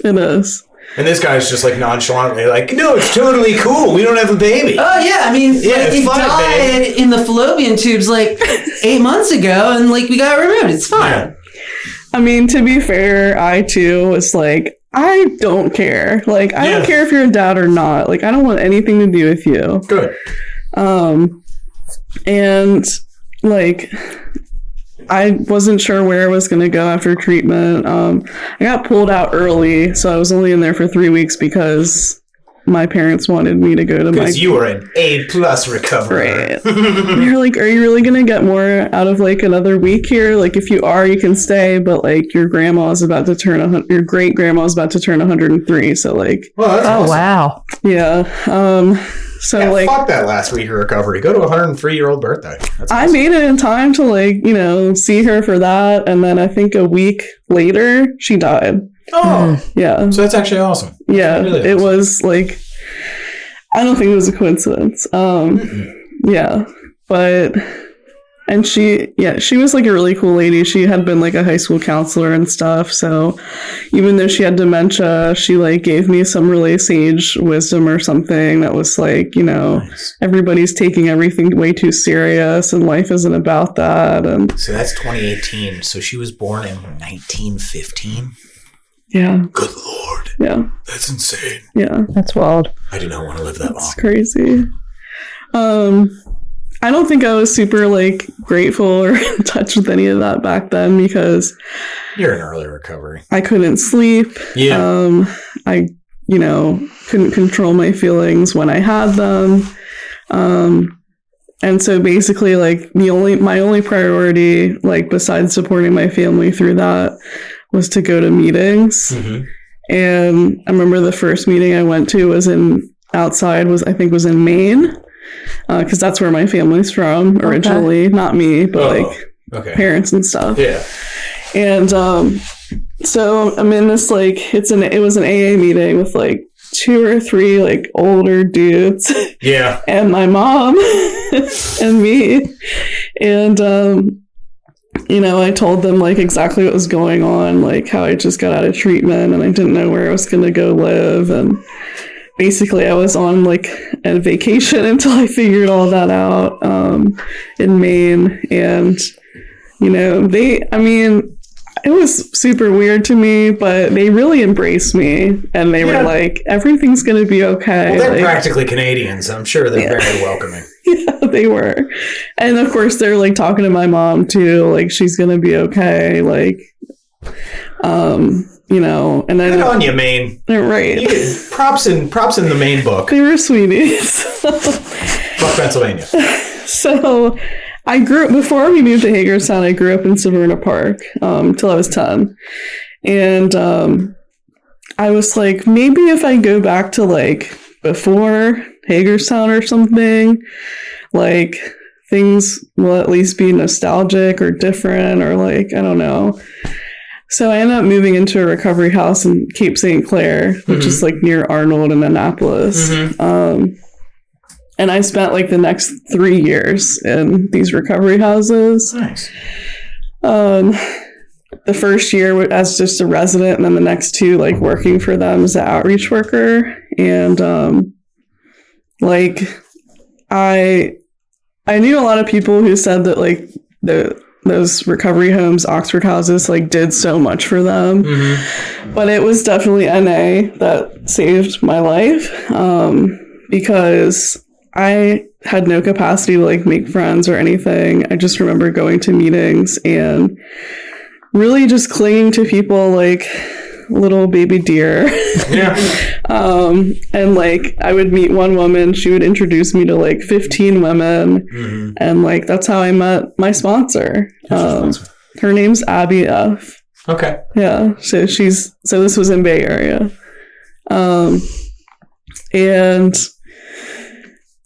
It is. And this guy's just like nonchalantly like, no, it's totally cool. We don't have a baby. Oh yeah, I mean, Yeah, like, it's it fine, died in the fallopian tubes like 8 months ago, and like we got it removed. It's fine. Yeah. I mean, to be fair, I too was like, I don't care. Like, I Yeah. don't care if you're a dad or not. Like, I don't want anything to do with you. Good. And like I wasn't sure where I was going to go after treatment. I got pulled out early, so I was only in there for 3 weeks because my parents wanted me to go to my... Because you were an A+ recovery. Right. They're like, are you really going to get more out of like another week here? Like, if you are, you can stay, but like your grandma's about to turn, your great grandma's about to turn 103. So like... Well, that's awesome. Wow. Yeah. So yeah, like... Fuck that last week of recovery. Go to a 103-year-old birthday. That's awesome. I made it in time to like, you know, see her for that. And then I think a week later, she died. Oh. Yeah. So that's actually awesome. Yeah. Really it awesome. was like... I don't think it was a coincidence. Yeah. But... And she was like a really cool lady. She had been like a high school counselor and stuff. So even though she had dementia, she like gave me some really sage wisdom or something that was like, you know, Nice. Everybody's taking everything way too serious and life isn't about that. And So that's 2018. So she was born in 1915? yeah. Good Lord. Yeah. That's insane. Yeah. That's wild. I do not want to live that It's long. crazy. I don't think I was super like grateful or in touch with any of that back then because You're in early recovery. I couldn't sleep. Yeah. I, you know, couldn't control my feelings when I had them. And so basically like my only priority, like besides supporting my family through that, was to go to meetings. Mm-hmm. And I remember the first meeting I went to was in Maine. Because that's where my family's from originally. Okay. Not me, but like parents and stuff. Yeah. And so I'm in this like it was an AA meeting with like 2 or 3 like older dudes. Yeah. And my mom and me. And you know, I told them like exactly what was going on, like how I just got out of treatment and I didn't know where I was gonna go live, and basically I was on like a vacation until I figured all that out in Maine. And you know, it was super weird to me, but they really embraced me and they were like, everything's gonna be okay. Well, they're like, practically Canadians. I'm sure they're very welcoming. Yeah, they were. And of course they're like talking to my mom too, like she's gonna be okay, like you know, and then good on you, Maine. Right. Props in the Maine book. They were sweeties. Fuck Pennsylvania. So I grew up, before we moved to Hagerstown, I grew up in Severna Park till I was 10. And I was like, maybe if I go back to like before Hagerstown or something, like things will at least be nostalgic or different or like, I don't know. So I ended up moving into a recovery house in Cape St. Clair, which is like near Arnold and Annapolis. And I spent like the next 3 years in these recovery houses. Nice. The first year as just a resident, and then the next 2 like working for them as an outreach worker. And like I knew a lot of people who said that like those recovery homes, Oxford houses, like did so much for them. But it was definitely NA that saved my life because I had no capacity to like make friends or anything. I just remember going to meetings and really just clinging to people like little baby deer. Yeah. And like I would meet one woman, she would introduce me to like 15 women, and like that's how I met my sponsor. Her name's Abby F. Okay. Yeah. So this was in Bay Area. And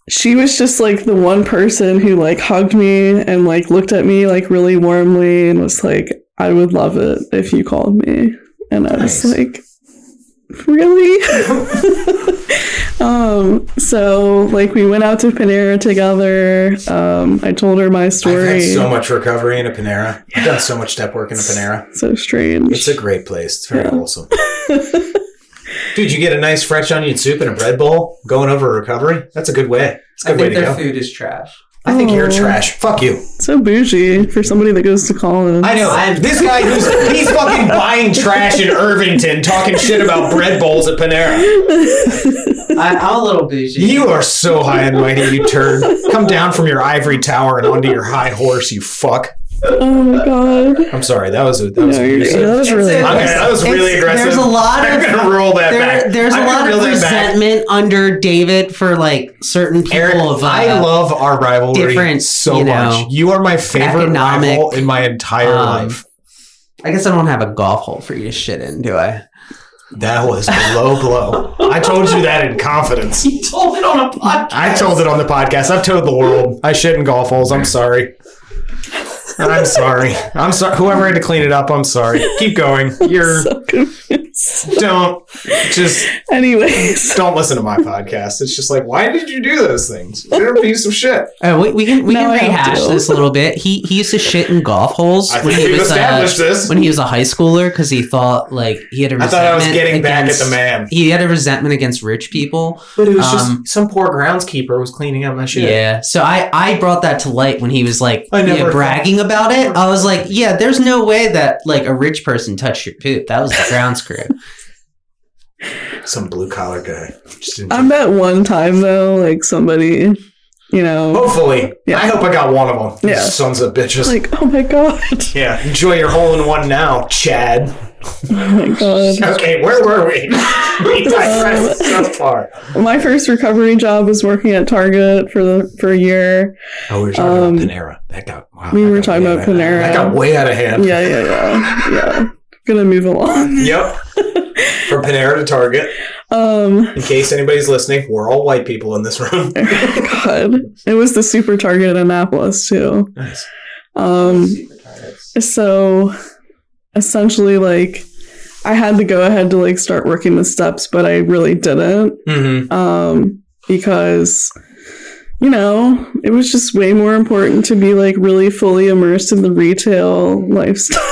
she was just like the one person who like hugged me and like looked at me like really warmly and was like, I would love it if you called me. And I was like, really? So like we went out to Panera together. I told her my story. I've had so much recovery in a Panera. I've done so much step work in a Panera. So strange. It's a great place. It's very wholesome. Dude, you get a nice fresh onion soup and a bread bowl going over recovery? That's a good way. It's a good way to go. Their food is trash. I think you're trash. Fuck you. So bougie for somebody that goes to college. I know. This guy he's fucking buying trash in Irvington talking shit about bread bowls at Panera. I'm a little bougie. You are so high and mighty, you turd. Come down from your ivory tower and onto your high horse, you fuck. Oh my god. I'm sorry. That was That was really that was really aggressive. There's a lot of I'm gonna roll that back. There's a lot of resentment under David for like certain people. Eric, I love our rivalry so much. You are my favorite rival in my entire life. I guess I don't have a golf hole for you to shit in, do I? That was a low blow. I told you that in confidence. You told it on a podcast. I told it on the podcast. I've told the world. I shit in golf holes. I'm sorry. I'm sorry. Whoever had to clean it up, I'm sorry. Keep going. You're so confused. Anyways. Don't listen to my podcast. It's just like, why did you do those things? You're a piece of shit. We can rehash this a little bit. He used to shit in golf holes when he was a high schooler because he thought like he had a resentment. I thought I was getting back at the man. He had a resentment against rich people. But it was just some poor groundskeeper was cleaning up my shit. Yeah. So I brought that to light when he was like bragging about it. I was like, yeah, there's no way that like a rich person touched your poop. That was the grounds crew. Some blue collar guy. I bet one time though, like somebody, hopefully. Yeah. I hope I got one of them. Yeah. Sons of bitches. Like, oh my God. Yeah. Enjoy your hole in one now, Chad. Oh my God. Okay, where were we? We digressed so far. My first recovery job was working at Target for a year. Oh, we were talking about Panera. We were talking about Panera. That got way out of hand. Yeah. Gonna move along. Yep. From Panera to Target. In case anybody's listening, we're all white people in this room. God. It was the Super Target in Annapolis too. Nice. So essentially, like, I had to go ahead to like start working the steps, but I really didn't. Mm-hmm. Because it was just way more important to be like really fully immersed in the retail lifestyle.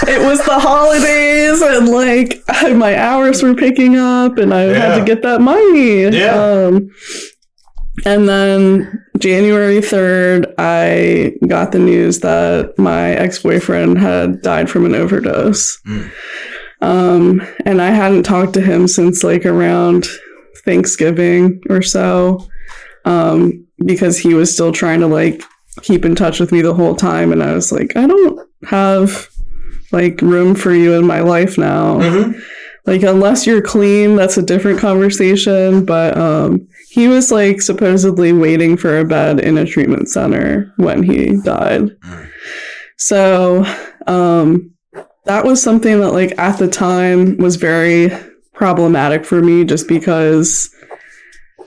It was the holidays and like my hours were picking up and I had to get that money. Yeah. And then January 3rd, I got the news that my ex-boyfriend had died from an overdose. And I hadn't talked to him since like around Thanksgiving or so, because he was still trying to like keep in touch with me the whole time. And I was like, I don't have like room for you in my life now. Mm-hmm. Like, unless you're clean, that's a different conversation. But he was like supposedly waiting for a bed in a treatment center when he died. So that was something that like at the time was very problematic for me, just because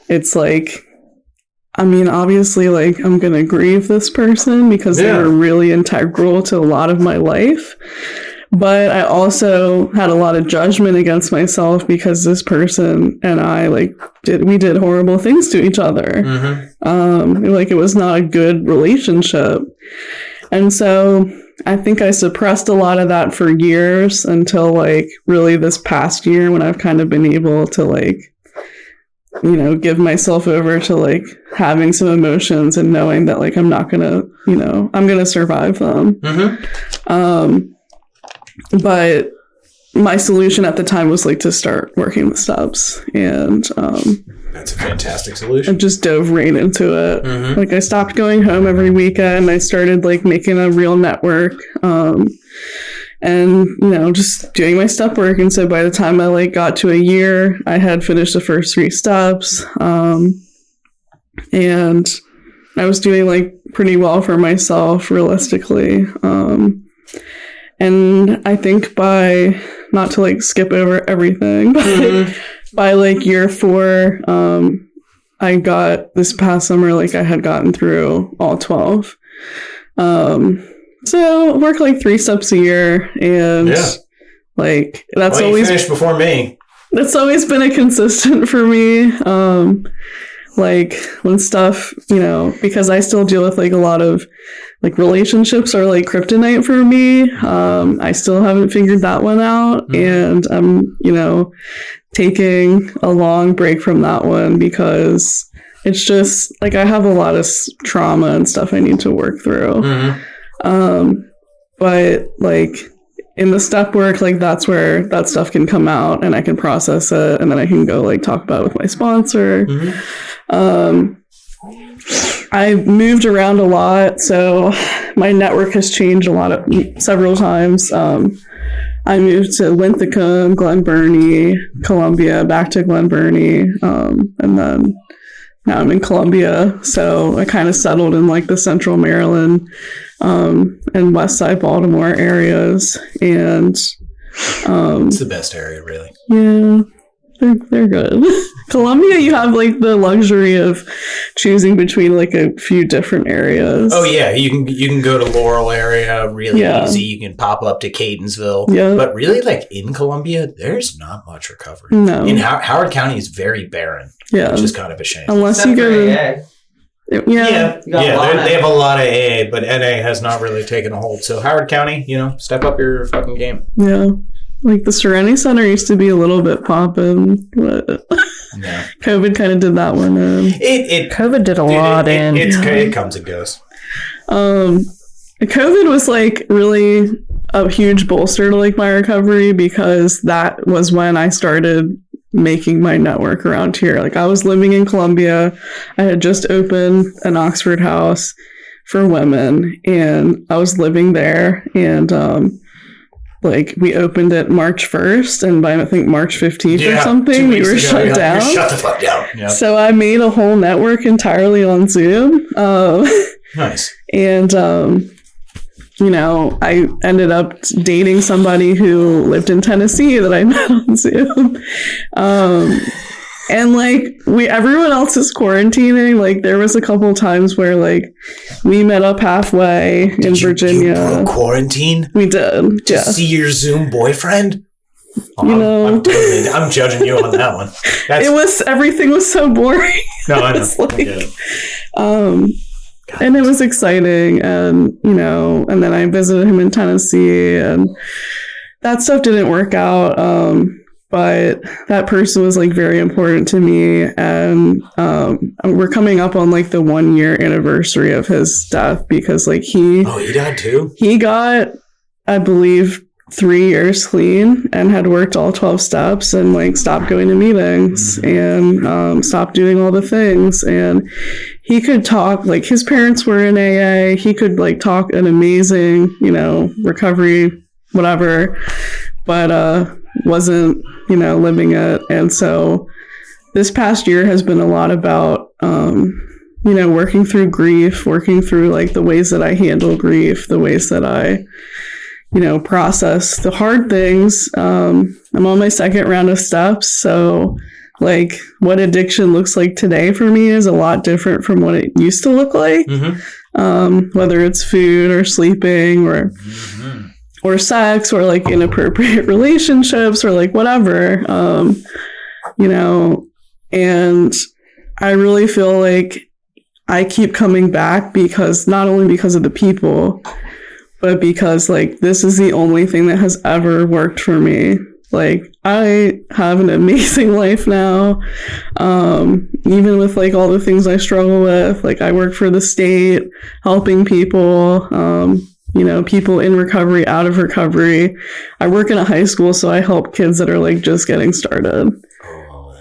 it's like, I mean, obviously, like, I'm going to grieve this person because they were really integral to a lot of my life. But I also had a lot of judgment against myself because this person and I, like, we did horrible things to each other. Mm-hmm. Like, it was not a good relationship. And so I think I suppressed a lot of that for years until, like, really this past year when I've kind of been able to, like, give myself over to like having some emotions and knowing that like I'm not gonna, I'm gonna survive them. Mm-hmm. But my solution at the time was like to start working the steps, and that's a fantastic solution. I just dove right into it. Mm-hmm. Like I stopped going home every weekend. I started like making a real network. And, just doing my step work. And so by the time I like got to a year, I had finished the first 3 steps. And I was doing like pretty well for myself realistically. And I think by, not to like skip over everything, but by like year 4, I got this past summer, like I had gotten through all 12. So work like 3 steps a year, and like that's always finished before me. That's always been a consistent for me. Like when stuff, because I still deal with like a lot of like relationships are like kryptonite for me. I still haven't figured that one out, and I'm taking a long break from that one because it's just like I have a lot of trauma and stuff I need to work through. Mm-hmm. But like in the step work, like that's where that stuff can come out and I can process it, and then I can go like talk about it with my sponsor. Mm-hmm. I've moved around a lot, so my network has changed several times. I moved to Linthicum, Glen Burnie, Columbia, back to Glen Burnie, and then now I'm in Columbia. So I kind of settled in like the central Maryland and west side Baltimore areas. And it's the best area, really. Yeah, they're good. Columbia, you have like the luxury of choosing between like a few different areas. Oh yeah, you can go to Laurel area really easy. You can pop up to Catonsville. Yeah, but really, like in Columbia, there's not much recovery. No, in Howard County is very barren. Yeah, which is kind of a shame. Unless you go to they have a lot of AA, but NA has not really taken a hold. So Howard County, step up your fucking game. Yeah. Like the Serenity Center used to be a little bit poppin', but COVID kind of did that one in. COVID did a lot in. It comes and goes. COVID was like really a huge bolster to like my recovery, because that was when I started making my network around here. Like I was living in Columbia. I had just opened an Oxford house for women, and I was living there, and like we opened it March 1st, and by I think March 15th or something, we were shut down. Shut the fuck down. Yep. So I made a whole network entirely on Zoom. Nice. And I ended up dating somebody who lived in Tennessee that I met on Zoom. And like everyone else is quarantining. Like there was a couple times where like we met up halfway in Virginia. You quarantine? We did. To see your Zoom boyfriend? Oh, I'm judging you on that one. Everything was so boring. No, I know. And it was exciting, and and then I visited him in Tennessee, and that stuff didn't work out. But that person was like very important to me, and we're coming up on like the 1 year anniversary of his death, because like he died too. He got, I believe, 3 years clean and had worked all 12 steps and like stopped going to meetings and stopped doing all the things. And he could talk, like his parents were in AA. He could like talk an amazing, recovery, whatever, but wasn't, living it. And so this past year has been a lot about, working through grief, working through like the ways that I handle grief, the ways that I, process the hard things. I'm on my second round of steps. So like what addiction looks like today for me is a lot different from what it used to look like. Whether it's food or sleeping or sex or like inappropriate relationships or like whatever, and I really feel like I keep coming back because not only because of the people, but because like this is the only thing that has ever worked for me. Like I have an amazing life now, even with like all the things I struggle with. Like I work for the state, helping people, people in recovery, out of recovery. I work in a high school, so I help kids that are like just getting started. Oh,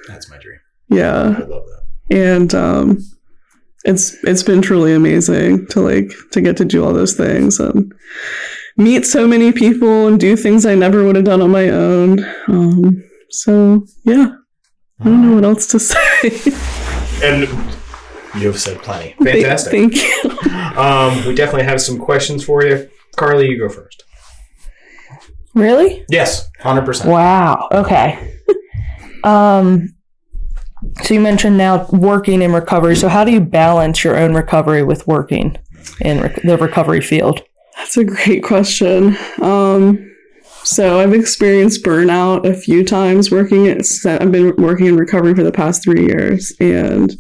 that's my dream. Yeah, I love that. And it's been truly amazing to get to do all those things and meet so many people and do things I never would have done on my own. So yeah, I don't know what else to say. And you've said plenty. Fantastic. Thank you. We definitely have some questions for you. Carly, you go first. Really? Yes, 100%. Wow. Okay. So you mentioned now working in recovery. So how do you balance your own recovery with working in the recovery field? That's a great question. So I've experienced burnout a few times I've been working in recovery for the past 3 years. And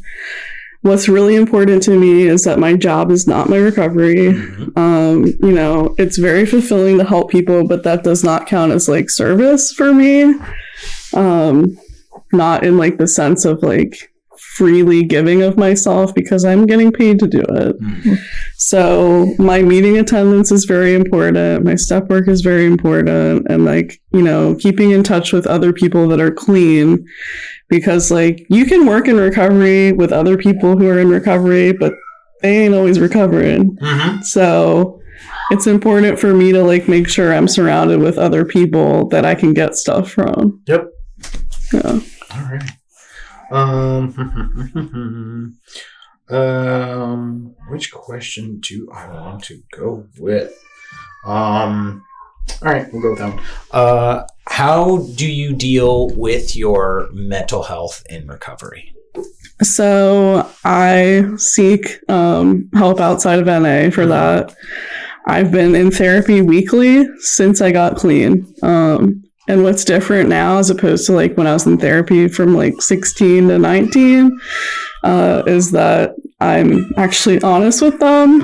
what's really important to me is that my job is not my recovery. It's very fulfilling to help people, but that does not count as like service for me. Not in like the sense of like freely giving of myself, because I'm getting paid to do it. So my meeting attendance is very important. My step work is very important. And like, keeping in touch with other people that are clean, because like you can work in recovery with other people who are in recovery, but they ain't always recovering. So it's important for me to like make sure I'm surrounded with other people that I can get stuff from. Yep. Yeah. All right. Which question do I want to go with? All right, we'll go with that one. How do you deal with your mental health in recovery? So I seek help outside of NA for that. I've been in therapy weekly since I got clean. And what's different now as opposed to like when I was in therapy from like 16 to 19 is that I'm actually honest with them.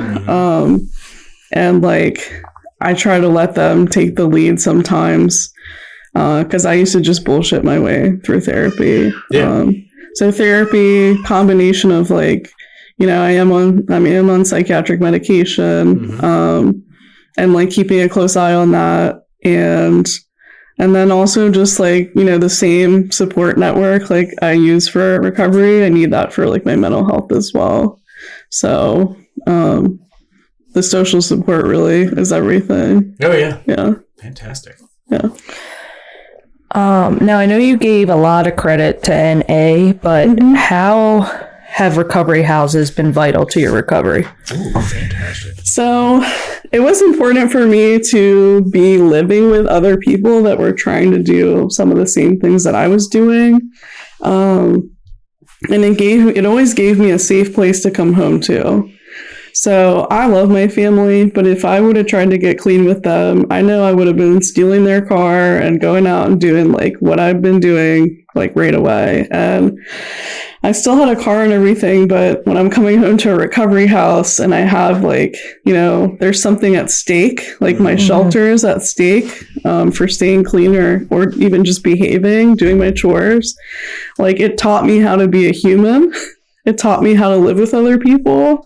And like I try to let them take the lead sometimes because I used to just bullshit my way through therapy. Yeah. So therapy, combination of like, you know, I am on psychiatric medication, and like keeping a close eye on that, and then also just like, you know, the same support network like I use for recovery, I need that for like my mental health as well. So the social support really is everything. Oh yeah. Yeah. Fantastic. Yeah. Now I know you gave a lot of credit to NA, but how have recovery houses been vital to your recovery? Ooh, fantastic. So it was important for me to be living with other people that were trying to do some of the same things that I was doing. And it always gave me a safe place to come home to. So I love my family, but if I would have tried to get clean with them, I know I would have been stealing their car and going out and doing like what I've been doing like right away. And I still had a car and everything, but when I'm coming home to a recovery house and I have like, you know, there's something at stake, like my shelter is at stake for staying clean or even just behaving, doing my chores. Like it taught me how to be a human. It taught me how to live with other people.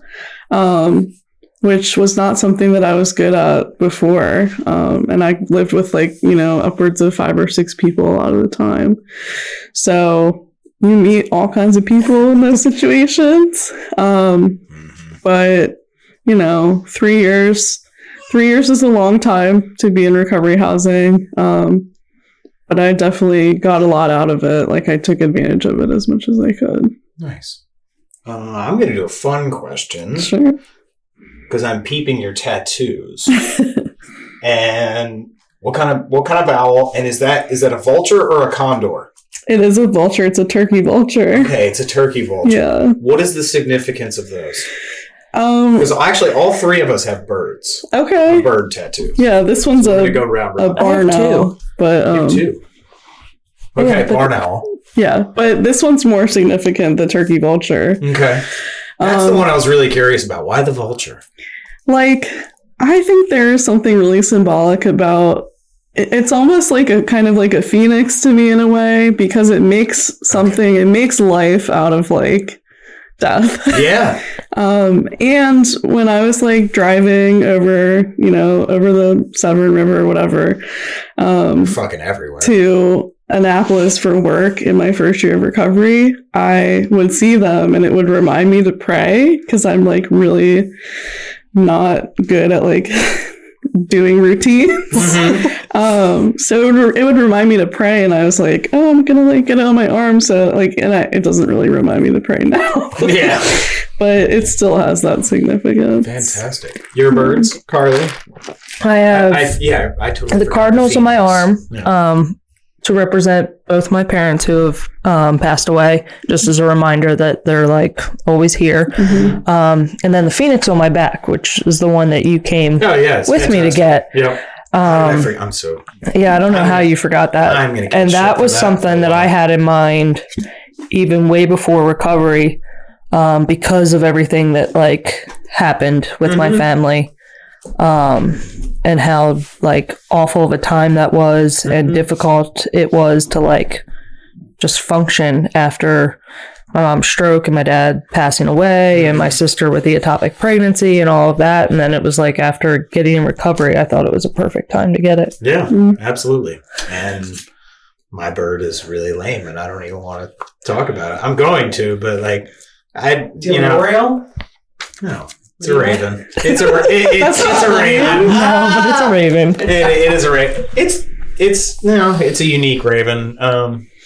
Which was not something that I was good at before. And I lived with like, you know, upwards of 5 or 6 people a lot of the time. So you meet all kinds of people in those situations. But, you know, 3 years is a long time to be in recovery housing. But I definitely got a lot out of it. Like I took advantage of it as much as I could. Nice. I'm going to do a fun question. Sure. Because I'm peeping your tattoos. And what kind of owl? And is that a vulture or a condor? It is a vulture. It's a turkey vulture. Okay, it's a turkey vulture. Yeah. What is the significance of those? Because actually, all 3 of us have birds. Okay. Bird tattoos. Yeah, this one's So go round. a barn owl. But You too. Okay, barn owl. Yeah, but this one's more significant, the turkey vulture. Okay. That's the one I was really curious about. Why the vulture? Like, I think there is something really symbolic about it's almost like a kind of like a phoenix to me in a way, because it makes something, it makes life out of like death. Yeah. And when I was like driving over the Severn River or whatever, fucking everywhere to Annapolis for work in my first year of recovery, I would see them and it would remind me to pray, because I'm like really not good at like doing routines. So it would remind me to pray, and I was like, oh, I'm gonna like get it on my arm. So like, it doesn't really remind me to pray now. Yeah. But it still has that significance. Fantastic. Your birds, Carly? I have I totally the forgot cardinals on my arm. Yeah. To represent both my parents who have passed away, just as a reminder that they're like always here. And then the phoenix on my back, which is the one that you came with me to get. Yep. I'm so... Yeah, I don't know how you forgot that. I'm gonna get and that shit was for something that I had in mind even way before recovery, because of everything that like happened with my family. And how like awful of a time that was, and difficult it was to like just function after my mom's stroke and my dad passing away and my sister with the ectopic pregnancy and all of that. And then it was like after getting in recovery, I thought it was a perfect time to get it. Yeah, absolutely. And my bird is really lame, and I don't even want to talk about it. I'm going to, but like, Oriole? No. It's a raven. It's a raven. No, but it's a raven. It is a raven. It's a unique raven.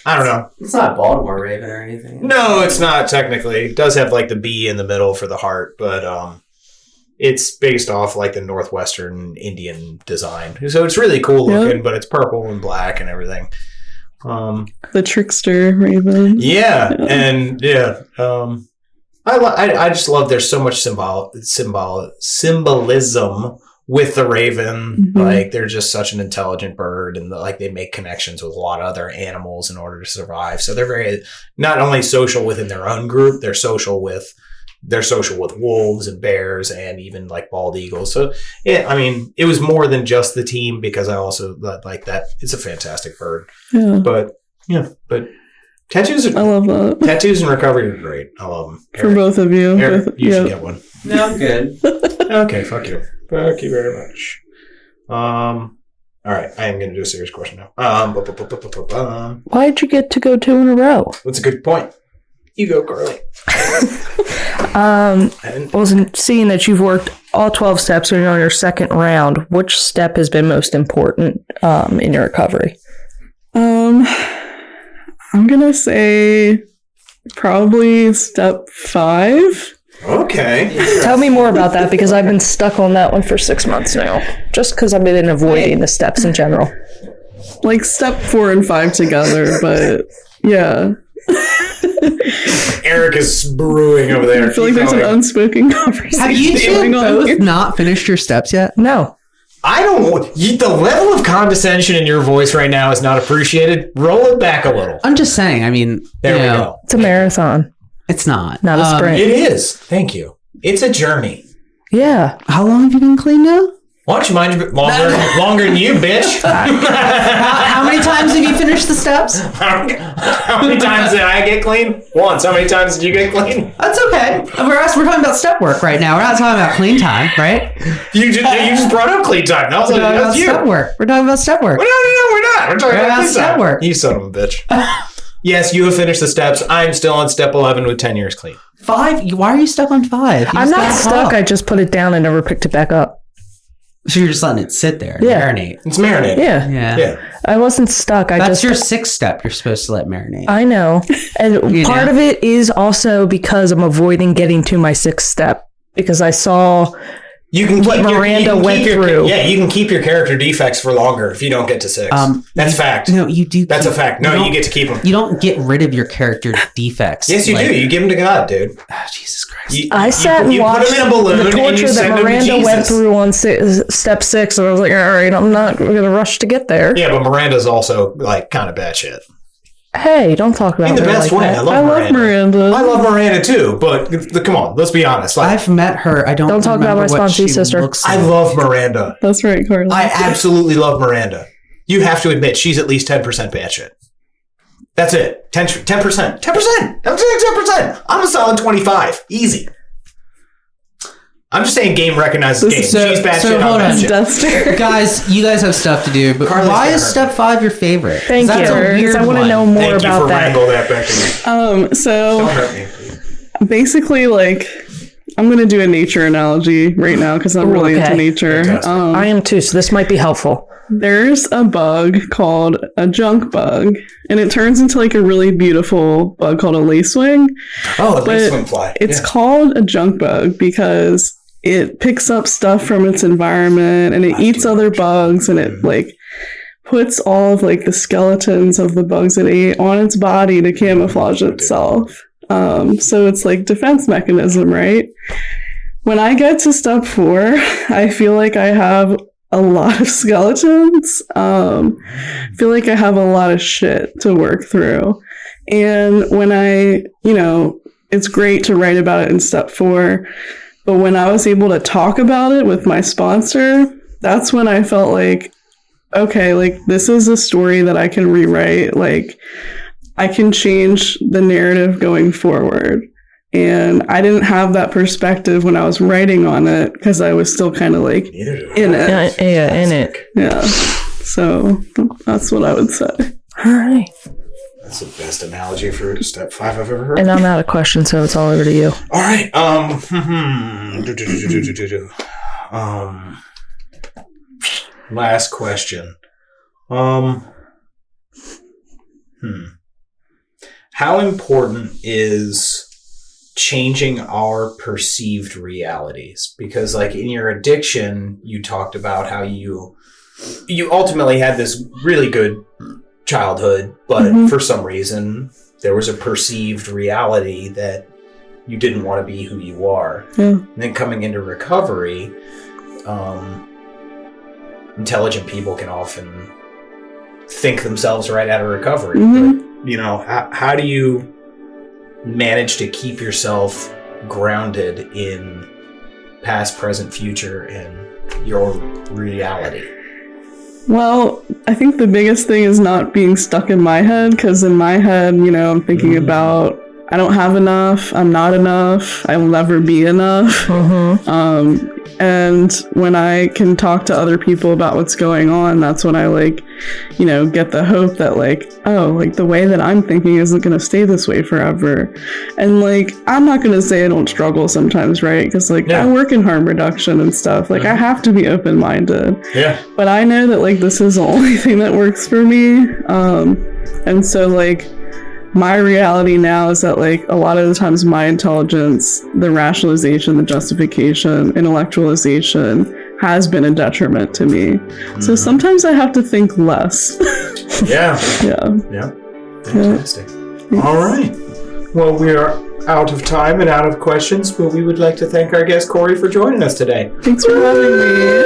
I don't know. It's not Baltimore Raven or anything. No, it's not technically. It does have like the B in the middle for the heart, but it's based off like the Northwestern Indian design. So it's really cool looking, but it's purple and black and everything. The trickster raven. Yeah. And I just love there's so much symbolism with the raven. Like they're just such an intelligent bird, and they make connections with a lot of other animals in order to survive. So they're very not only social within their own group, they're social with wolves and bears and even like bald eagles. So it was more than just the team, because I also like that. It's a fantastic bird. Yeah. But tattoos I love that. Tattoos and recovery are great. I love them. For both of you. Eric, you should get one. No, I'm good. Okay, fuck you. Thank you very much. All right, I am going to do a serious question now. Why'd you get to go 2 in a row? That's a good point. You go, Carly. Wasn't seeing that you've worked all 12 steps and you're on your second round. Which step has been most important in your recovery? I'm gonna say probably step 5. Okay. Tell me more about that, because I've been stuck on that one for 6 months now. Just because I've been avoiding the steps in general. Like step 4 and 5 together, but yeah. Eric is brewing over there. I feel like there's an unspoken conversation. Have you two going on both here. not finished your steps yet? No. I don't. The level of condescension in your voice right now is not appreciated. Roll it back a little. I'm just saying. I mean, There we go. It's a marathon, It's not. not a sprint. It is. Thank you. It's a journey. Yeah. How long have you been clean now? Why don't you mind longer than you, bitch? How many times have you finished the steps? How many times did I get clean? Once. How many times did you get clean? That's okay. We're talking about step work right now. We're not talking about clean time, right? You just brought up clean time. That was We're talking about that's you. step work. We're talking about step work. No, we're not. We're talking We're about clean step time. work. You son of a bitch. Yes, you have finished the steps. I'm still on step 11 with 10 years clean. 5? Why are you stuck on 5? I'm not stuck. I just put it down and never picked it back up. So you're just letting it sit there, Yeah. marinate. It's marinated. Yeah. I wasn't stuck. That's your 6th step. You're supposed to let marinate. I know. And part of it is also because I'm avoiding getting to my 6th step, because I saw You can what Miranda went through. Yeah, you can keep your character defects for longer if you don't get to 6. That's fact. No, you do. That's a fact. No, you get to keep them. You don't get rid of your character defects. Yes, you do. You give them to God, dude. Oh, Jesus Christ. I sat and watched put them in a balloon the and you torture that send them to Miranda went Jesus. through on step 6, and I was like, all right, I'm not going to rush to get there. Yeah, but Miranda's also like kind of bad shit. Hey, don't talk about In the her best like way. that. I love Miranda. I love Miranda too, but come on, let's be honest. Like, I've met her. I don't talk about remember my what sponsee she sister. looks I like. love Miranda. That's right, Carly. I absolutely love Miranda. You have to admit she's at least 10% bad shit. That's it. 10%. 10%. I'm saying 10%. I'm a solid 25. Easy. I'm just saying game recognizes game. So- She's bad so shit. I'm hold bad on. shit. Duster. Guys, you guys have stuff to do, but Carly's why gonna is hurt step 5 your favorite? Thank That's you, a because weird I want to one. know more Thank you about for that. wrangle that back to me. So Don't hurt me. basically, like, I'm going to do a nature analogy right now because I'm really into nature. Fantastic. I am too, so this might be helpful. There's a bug called a junk bug, and it turns into like a really beautiful bug called a lacewing. Oh, the But swing fly. It's called a junk bug because it picks up stuff from its environment and it eats other bugs, and it like puts all of like the skeletons of the bugs it ate on its body to camouflage itself. So it's like defense mechanism, right? When I get to step 4, I feel like I have a lot of skeletons. Feel like I have a lot of shit to work through. And when it's great to write about it in step 4, but when I was able to talk about it with my sponsor, that's when I felt like, okay, like this is a story that I can rewrite. Like I can change the narrative going forward. And I didn't have that perspective when I was writing on it because I was still kind of like in it. Yeah, in it. Yeah. So that's what I would say. All right. That's the best analogy for step 5 I've ever heard. And I'm out of questions, so it's all over to you. All right. Last question. How important is changing our perceived realities? Because like in your addiction, you talked about how you ultimately had this really good childhood, but for some reason there was a perceived reality that you didn't want to be who you are. And then coming into recovery, intelligent people can often think themselves right out of recovery. But, you know, how do you manage to keep yourself grounded in past, present, future, and your reality? Well, I think the biggest thing is not being stuck in my head, because in my head, you know, I'm thinking about, I don't have enough, I'm not enough, I will never be enough. And when I can talk to other people about what's going on, that's when I, like, you know, get the hope that, like, oh, like, the way that I'm thinking isn't going to stay this way forever. And, like, I'm not going to say I don't struggle sometimes, right? Because, like, I work in harm reduction and stuff. Like, I have to be open-minded. Yeah. But I know that, like, this is the only thing that works for me. And so, like, my reality now is that, like, a lot of the times my intelligence, the rationalization, the justification, intellectualization has been a detriment to me. So sometimes I have to think less. Yeah. Fantastic. All right. Well, we are out of time and out of questions, but we would like to thank our guest, Corey, for joining us today. Thanks for having me.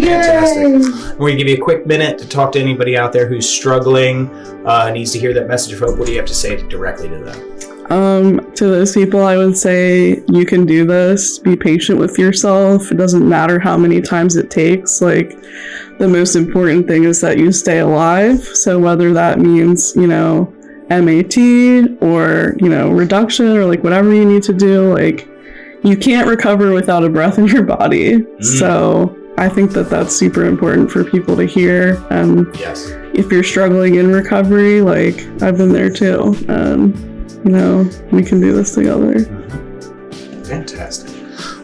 Fantastic. I'm going to give you a quick minute to talk to anybody out there who's struggling, needs to hear that message of hope. What do you have to say directly to them? To those people, I would say you can do this. Be patient with yourself. It doesn't matter how many times it takes. Like, the most important thing is that you stay alive. So whether that means, you know, MAT or, you know, reduction or like whatever you need to do, like, you can't recover without a breath in your body. So I think that that's super important for people to hear. And if you're struggling in recovery, like, I've been there too. And, you know, we can do this together. Fantastic.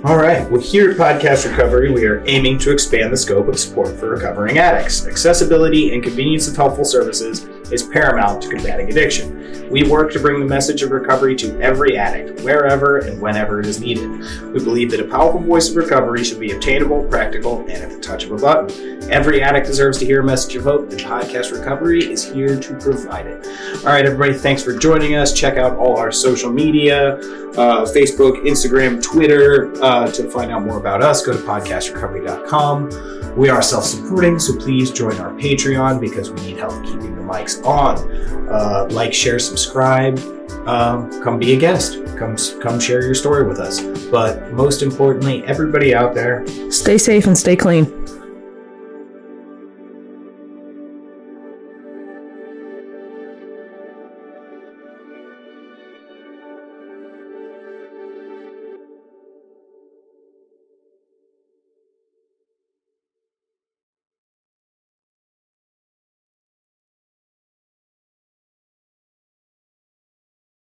All right. Well, here at Podcast Recovery, we are aiming to expand the scope of support for recovering addicts. Accessibility and convenience of helpful services is paramount to combating addiction. We work to bring the message of recovery to every addict, wherever and whenever it is needed. We believe that a powerful voice of recovery should be obtainable, practical, and at the touch of a button. Every addict deserves to hear a message of hope, and Podcast Recovery is here to provide it. All right, everybody, thanks for joining us. Check out all our social media, Facebook, Instagram, Twitter. To find out more about us, go to podcastrecovery.com. We are self-supporting, so please join our Patreon because we need help keeping the mics on. Like, share, subscribe. Come be a guest. Come share your story with us. But most importantly, everybody out there, stay safe and stay clean.